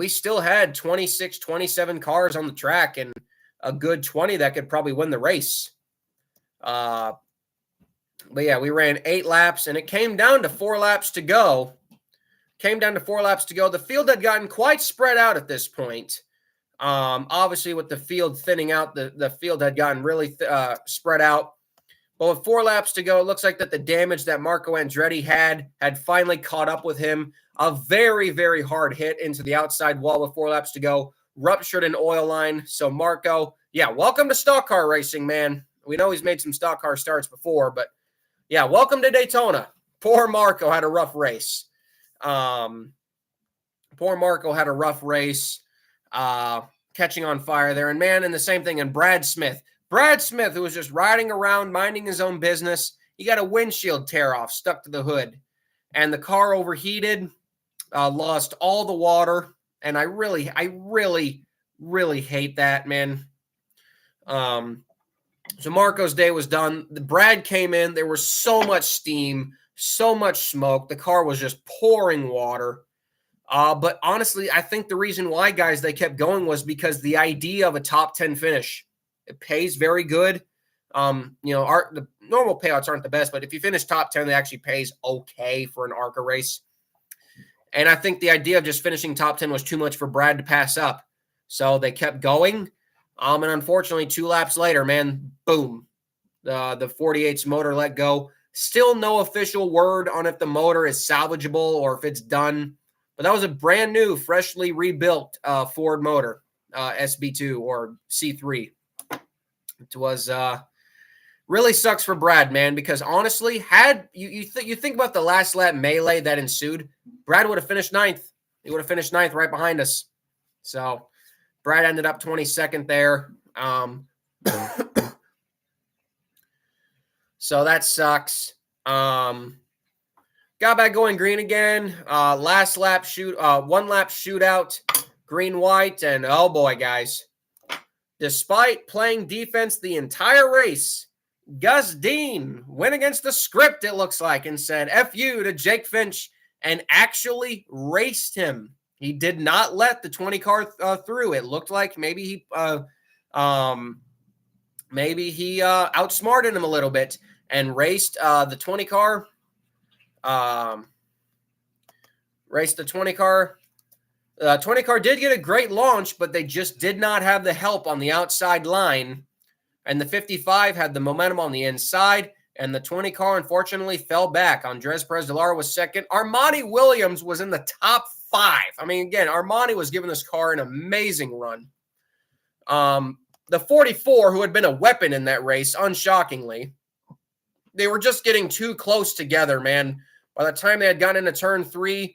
still had 26, 27 cars on the track and a good 20 that could probably win the race. But yeah, we ran 8 laps, and it came down to 4 laps to go. The field had gotten quite spread out at this point. Obviously, with the field thinning out, the field had gotten really spread out. But with 4 laps to go, it looks like that the damage that Marco Andretti had finally caught up with him. A very, very hard hit into the outside wall with 4 laps to go. Ruptured an oil line. So Marco, yeah, welcome to stock car racing, man. We know he's made some stock car starts before, but yeah, welcome to Daytona. Poor Marco had a rough race. Catching on fire there. And man, and the same thing in Brad Smith. Brad Smith, who was just riding around, minding his own business, he got a windshield tear off, stuck to the hood. And the car overheated, lost all the water. And I really, really hate that, man. So Marco's day was done. The Brad came in. There was so much steam, so much smoke. The car was just pouring water. But honestly, I think the reason why, guys, they kept going was because the idea of a top 10 finish. It pays very good. The normal payouts aren't the best, but if you finish top 10, it actually pays okay for an ARCA race. And I think the idea of just finishing top 10 was too much for Brad to pass up. So they kept going. And unfortunately, 2 laps later, man, boom, the 48's motor let go. Still no official word on if the motor is salvageable or if it's done. But that was a brand new, freshly rebuilt Ford motor, SB2 or C3. It was really sucks for Brad, man, because honestly, had you think about the last lap melee that ensued, Brad would have finished 9th. He would have finished 9th right behind us. So Brad ended up 22nd there. So that sucks. Got back going green again. Last lap 1 lap shootout, green white, and oh boy, guys. Despite playing defense the entire race, Gus Dean went against the script, it looks like, and said F you to Jake Finch and actually raced him. He did not let the 20 car through. It looked like maybe he outsmarted him a little bit and raced the 20 car. Raced the 20 car. 20 car did get a great launch, but they just did not have the help on the outside line. And the 55 had the momentum on the inside, and the 20 car unfortunately fell back. Andres Perez de Lara was second. Armani Williams was in the top 5. I mean, again, Armani was giving this car an amazing run. The 44, who had been a weapon in that race, unshockingly, they were just getting too close together, man. By the time they had gotten into turn 3,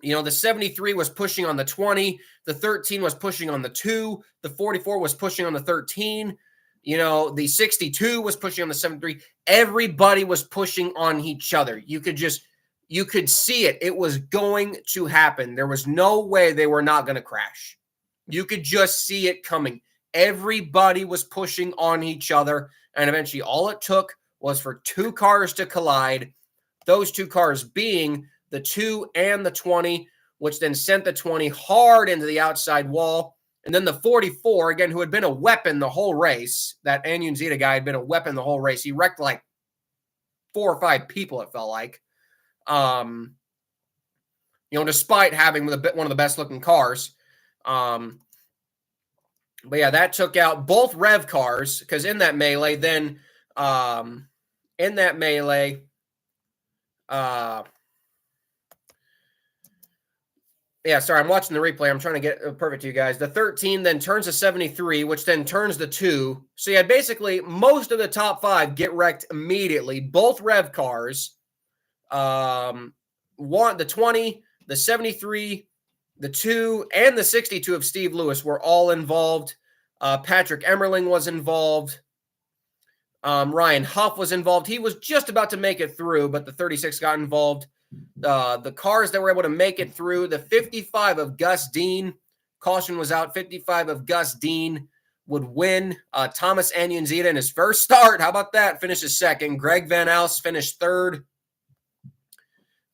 the 73 was pushing on the 20. The 13 was pushing on the 2. The 44 was pushing on the 13. The 62 was pushing on the 73. Everybody was pushing on each other. You could see it. It was going to happen. There was no way they were not going to crash. You could just see it coming. Everybody was pushing on each other. And eventually all it took was for 2 cars to collide. Those 2 cars being the 2 and the 20, which then sent the 20 hard into the outside wall. And then the 44, again, who had been a weapon the whole race, that Annunziata guy had been a weapon the whole race. He wrecked like 4 or 5 people, it felt like. Despite having one of the best looking cars. But yeah, that took out both Rev cars, because in that melee, yeah, sorry, I'm watching the replay. I'm trying to get it perfect to you guys. The 13 then turns to 73, which then turns the 2. So you had basically most of the top 5 get wrecked immediately. Both Rev cars, the 20, the 73, the 2, and the 62 of Steve Lewis were all involved. Patrick Emmerling was involved. Ryan Huff was involved. He was just about to make it through, but the 36 got involved. The cars that were able to make it through, the 55 of Gus Dean, caution was out. 55 of Gus Dean would win. Thomas Annunziata in his first start, how about that? Finishes second. Greg Van Alst finished third.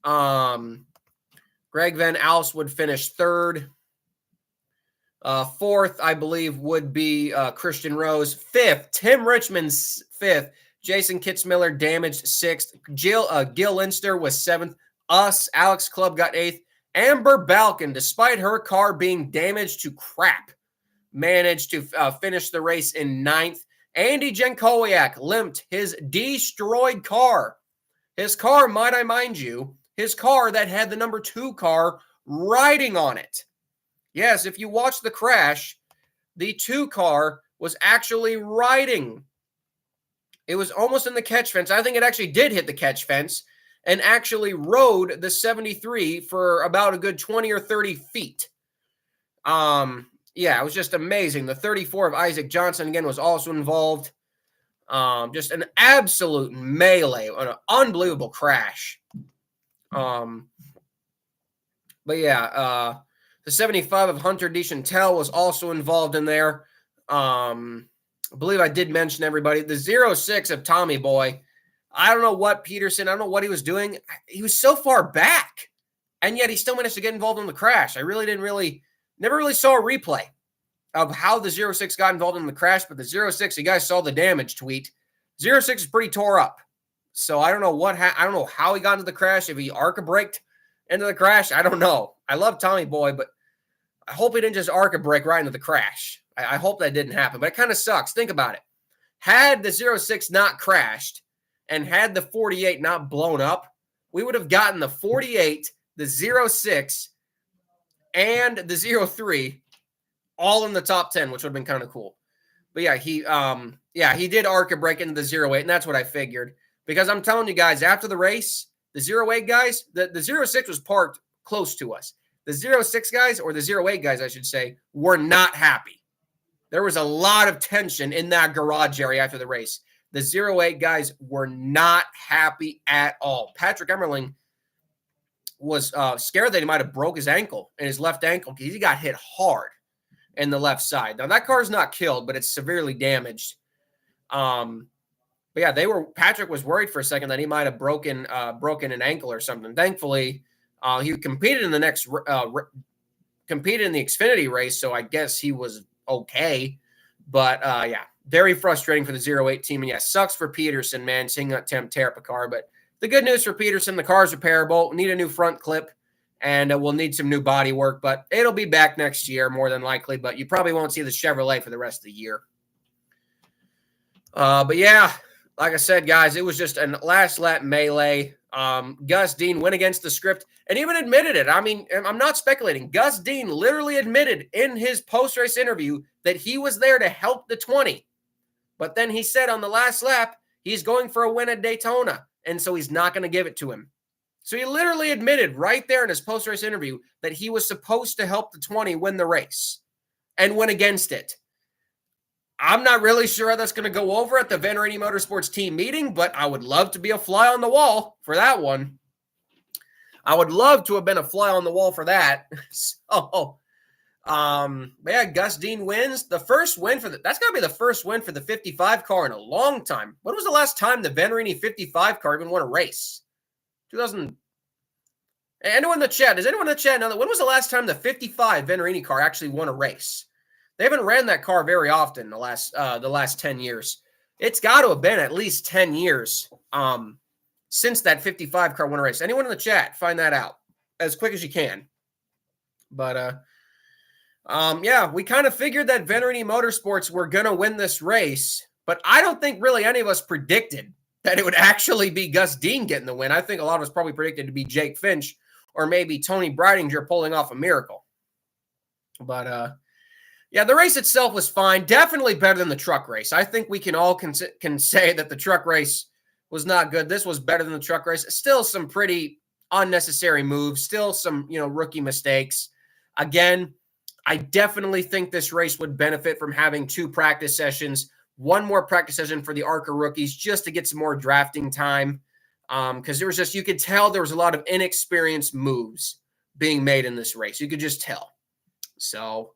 Greg Van Alst would finish third. Fourth, I believe, would be Christian Rose. Fifth, Tim Richmond's fifth. Jason Kitzmiller damaged sixth. Gil Linster was seventh. Alex Clubb got eighth. Amber Balkin, despite her car being damaged to crap, managed to finish the race in ninth. Andy Jankowiak limped his destroyed car. His car, might I mind you, his car that had the number 2 car riding on it. Yes, if you watch the crash, the 2 car was actually riding. It was almost in the catch fence. I think it actually did hit the catch fence and actually rode the 73 for about a good 20 or 30 feet. Yeah, it was just amazing. The 34 of Isaac Johnson, again, was also involved. Just an absolute melee, an unbelievable crash. But yeah, the 75 of Hunter DeChantel was also involved in there. I believe I did mention everybody. The 06 of Tommy Boy, I don't know what Peterson, I don't know what he was doing. He was so far back, and yet he still managed to get involved in the crash. I really never really saw a replay of how the 06 got involved in the crash, but the 06, you guys saw the damage tweet. 06 is pretty tore up. So I don't know I don't know how he got into the crash. If he ARCA braked into the crash, I don't know. I love Tommy Boy, but I hope he didn't just ARCA brake right into the crash. I hope that didn't happen, but it kind of sucks. Think about it. Had the 06 not crashed and had the 48 not blown up, we would have gotten the 48, the 06, and the 03 all in the top 10, which would have been kind of cool. But yeah, he did ARCA brake into the 08, and that's what I figured. Because I'm telling you guys, after the race, the 08 guys, the 06 was parked close to us. The 06 guys, or the 08 guys, I should say, were not happy. There was a lot of tension in that garage area after the race. The 08 guys were not happy at all. Patrick Emmerling was scared that he might have broke his ankle, in his left ankle, because he got hit hard in the left side. Now, that car is not killed, but it's severely damaged. But yeah, Patrick was worried for a second that he might have broken an ankle or something. Thankfully, he competed in the Xfinity race, so I guess he was okay. But yeah, very frustrating for the 08 team. And yeah, sucks for Peterson, man, seeing that tear up a car. But the good news for Peterson, the car's repairable. We need a new front clip, and we'll need some new body work. But it'll be back next year, more than likely. But you probably won't see the Chevrolet for the rest of the year. But yeah, like I said, guys, it was just a last lap melee. Gus Dean went against the script and even admitted it. I mean, I'm not speculating. Gus Dean literally admitted in his post-race interview that he was there to help the 20. But then he said on the last lap, he's going for a win at Daytona, and so he's not going to give it to him. So he literally admitted right there in his post-race interview that he was supposed to help the 20 win the race and went against it. I'm not really sure how that's going to go over at the Venturini Motorsports team meeting, but I would love to be a fly on the wall for that one. I would love to have been a fly on the wall for that. So, yeah, Gus Dean wins. The first win that's got to be the first win for the 55 car in a long time. When was the last time the Venturini 55 car even won a race? 2000. Anyone in the chat? Does anyone in the chat know that? When was the last time the 55 Venturini car actually won a race? They haven't ran that car very often the last 10 years. It's got to have been at least 10 years since that 55 car won a race. Anyone in the chat, find that out as quick as you can. But yeah, we kind of figured that Venturini Motorsports were going to win this race, but I don't think really any of us predicted that it would actually be Gus Dean getting the win. I think a lot of us probably predicted to be Jake Finch or maybe Tony Breidinger pulling off a miracle. But yeah, the race itself was fine. Definitely better than the truck race. I think we can all can say that the truck race was not good. This was better than the truck race. Still some pretty unnecessary moves. Still some, rookie mistakes. Again, I definitely think this race would benefit from having 2 practice sessions, 1 more practice session for the ARCA rookies just to get some more drafting time. Because there was just, you could tell there was a lot of inexperienced moves being made in this race. You could just tell. So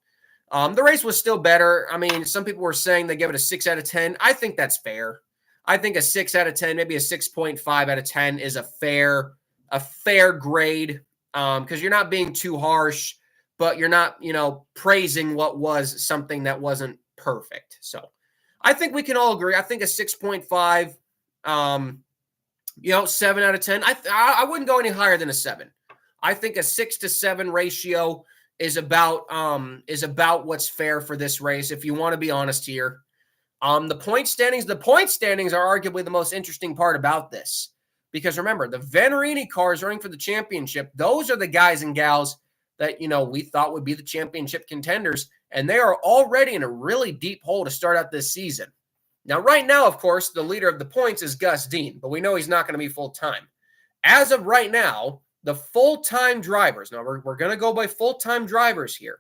the race was still better. I mean, some people were saying they give it a 6 out of 10. I think that's fair. I think a 6 out of 10, maybe a 6.5 out of 10 is a fair grade because you're not being too harsh, but you're not, praising what was something that wasn't perfect. So I think we can all agree. I think a 6.5, 7 out of 10. I wouldn't go any higher than a 7. I think a 6 to 7 ratio is about what's fair for this race, if you want to be honest here. The point standings are arguably the most interesting part about this. Because remember, the Venturini cars running for the championship, those are the guys and gals that, we thought would be the championship contenders. And they are already in a really deep hole to start out this season. Now, right now, of course, the leader of the points is Gus Dean, but we know he's not going to be full-time. As of right now, the full-time drivers, now we're going to go by full-time drivers here.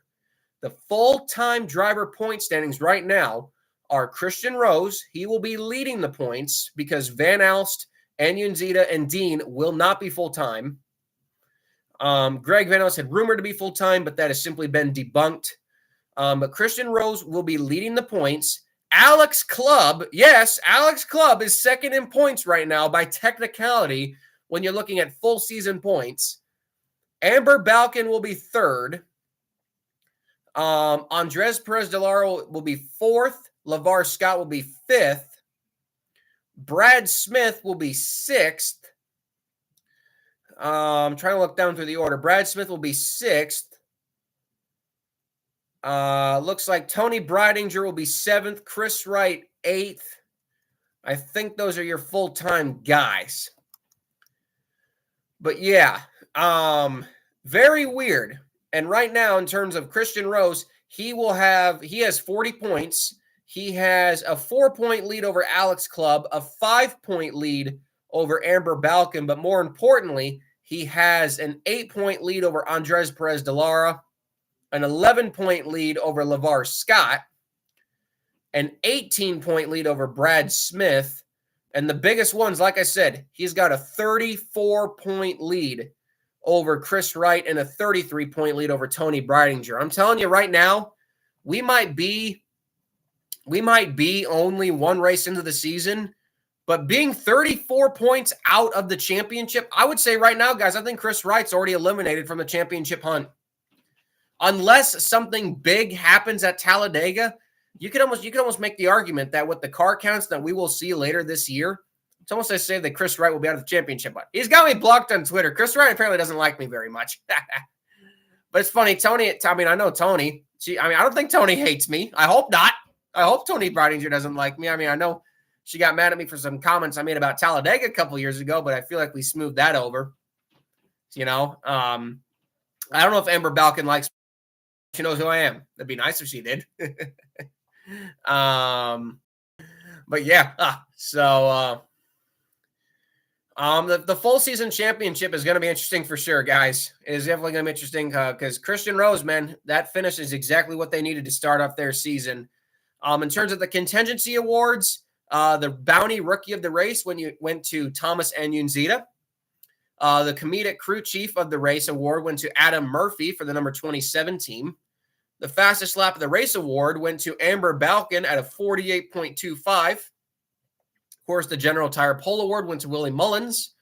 The full-time driver point standings right now are Christian Rose. He will be leading the points because Van Alst, Anunzita, and Dean will not be full-time. Greg Van Alst had rumored to be full-time, but that has simply been debunked. But Christian Rose will be leading the points. Alex Clubb, yes, Alex Clubb is second in points right now by technicality when you're looking at full season points. Amber Balkin will be third. Andres Perez de Lara will be fourth. LeVar Scott will be fifth. Brad Smith will be sixth. I'm trying to look down through the order. Brad Smith will be sixth. Looks like Tony Breidinger will be seventh. Chris Wright, eighth. I think those are your full-time guys. But yeah, very weird. And right now, in terms of Christian Rose, he has 40 points. He has a 4-point lead over Alex Clubb, a 5-point lead over Amber Balkin, but more importantly, he has an 8-point lead over Andres Perez de Lara, an 11-point lead over LeVar Scott, an 18-point lead over Brad Smith, and the biggest ones, like I said, he's got a 34-point lead over Chris Wright and a 33-point lead over Tony Breidinger. I'm telling you right now, we might be only 1 race into the season, but being 34 points out of the championship, I would say right now, guys, I think Chris Wright's already eliminated from the championship hunt. Unless something big happens at Talladega, you could almost make the argument that with the car counts that we will see later this year, it's almost as say that Chris Wright will be out of the championship hunt. He's got me blocked on Twitter. Chris Wright apparently doesn't like me very much. But it's funny, Tony, I know Tony. I don't think Tony hates me. I hope not. I hope Tony Breidinger doesn't like me. I know she got mad at me for some comments I made about Talladega a couple years ago, but I feel like we smoothed that over. I don't know if Amber Balkin likes me. She knows who I am. That'd be nice if she did. But yeah, the full season championship is going to be interesting for sure, guys. It is definitely going to be interesting because Christian Rose, man, that finish is exactly what they needed to start off their season. In terms of the contingency awards, the bounty rookie of the race went to Thomas Anunzita. The comedic crew chief of the race award went to Adam Murphy for the number 27 team. The fastest lap of the race award went to Amber Balkin at a 48.25. Of course, the General Tire Pole Award went to Willie Mullins.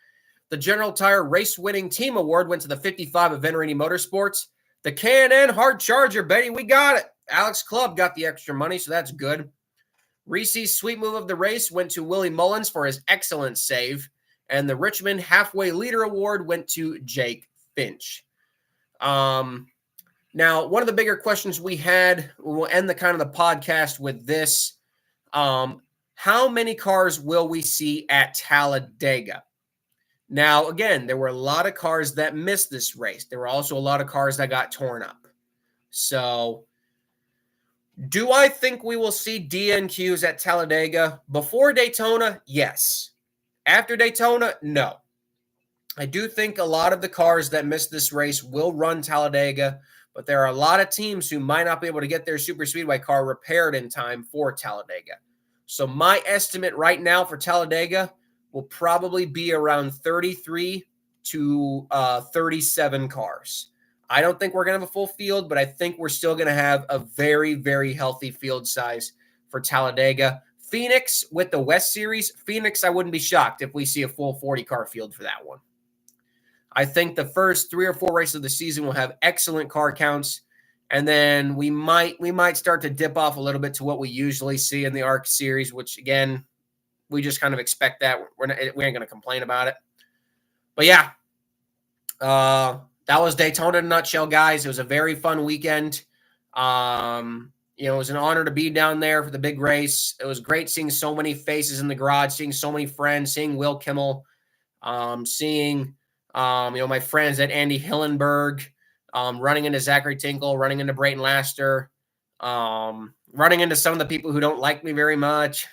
The General Tire Race Winning Team Award went to the 55 of Venturini Motorsports. The K&N hard charger, Betty. We got it. Alex Clubb got the extra money, so that's good. Reese's sweet move of the race went to Willie Mullins for his excellent save. And the Richmond Halfway Leader Award went to Jake Finch. Now, one of the bigger questions we had, we'll end the kind of the podcast with this. How many cars will we see at Talladega? Now, again, there were a lot of cars that missed this race. There were also a lot of cars that got torn up. So, do I think we will see DNQs at Talladega? Before Daytona, yes. After Daytona, no. I do think a lot of the cars that missed this race will run Talladega, but there are a lot of teams who might not be able to get their super speedway car repaired in time for Talladega. So my estimate right now for Talladega will probably be around 33 to 37 cars. I don't think we're going to have a full field, but I think we're still going to have a very, very healthy field size for Talladega. Phoenix with the West Series, Phoenix, I wouldn't be shocked if we see a full 40-car field for that one. I think the first 3 or 4 races of the season will have excellent car counts, and then we might start to dip off a little bit to what we usually see in the ARC series, which, again, we just kind of expect that. We ain't going to complain about it. But, yeah, that was Daytona in a nutshell, guys. It was a very fun weekend. It was an honor to be down there for the big race. It was great seeing so many faces in the garage, seeing so many friends, seeing Will Kimmel, seeing my friends at Andy Hillenberg, running into Zachary Tinkle, running into Brayton Laster, running into some of the people who don't like me very much.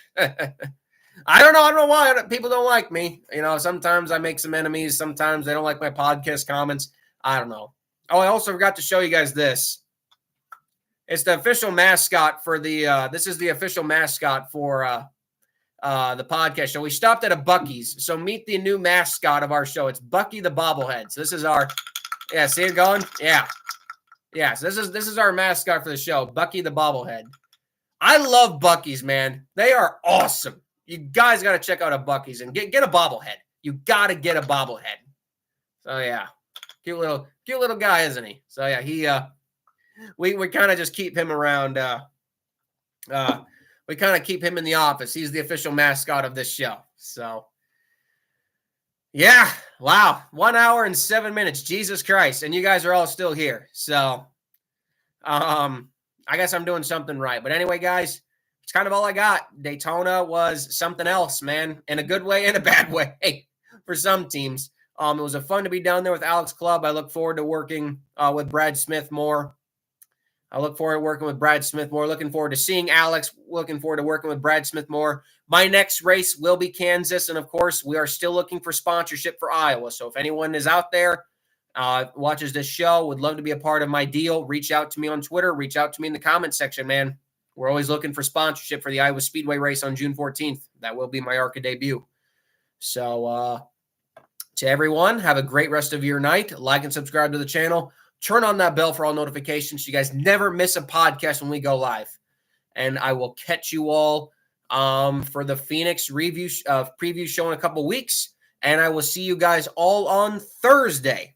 I don't know why people don't like me. Sometimes I make some enemies. Sometimes they don't like my podcast comments. I don't know. Oh, I also forgot to show you guys this. It's the official mascot for this is the official mascot for the podcast show. We stopped at a Buc-ee's. So meet the new mascot of our show. It's Bucky the bobblehead. So this is our, see it going? Yeah. Yeah. So this is our mascot for the show, Bucky the bobblehead. I love Buc-ee's, man. They are awesome. You guys got to check out a Buc-ee's and get a bobblehead. You got to get a bobblehead. So yeah, cute little guy, isn't he? So yeah, we kind of just keep him around. We kind of keep him in the office. He's the official mascot of this show. So yeah, wow, 1 hour and 7 minutes. Jesus Christ, and you guys are all still here. So I guess I'm doing something right. But anyway, guys, it's kind of all I got. Daytona was something else, man, in a good way and a bad way for some teams. It was fun to be down there with Alex Clubb. I look forward to working with Brad Smith more. Looking forward to seeing Alex. Looking forward to working with Brad Smith more. My next race will be Kansas. And, of course, we are still looking for sponsorship for Iowa. So if anyone is out there, watches this show, would love to be a part of my deal, reach out to me on Twitter. Reach out to me in the comment section, man. We're always looking for sponsorship for the Iowa Speedway race on June 14th. That will be my ARCA debut. So to everyone, have a great rest of your night. Like and subscribe to the channel. Turn on that bell for all notifications so you guys never miss a podcast when we go live. And I will catch you all for the Phoenix preview show in a couple weeks. And I will see you guys all on Thursday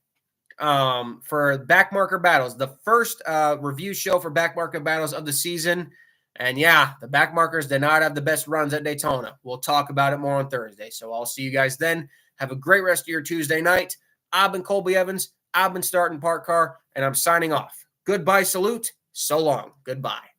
for backmarker battles, the first review show for backmarker battles of the season. And yeah, the backmarkers did not have the best runs at Daytona. We'll talk about it more on Thursday. So I'll see you guys then. Have a great rest of your Tuesday night. I've been Colby Evans. I've been starting Park Car, and I'm signing off. Goodbye, salute. So long. Goodbye.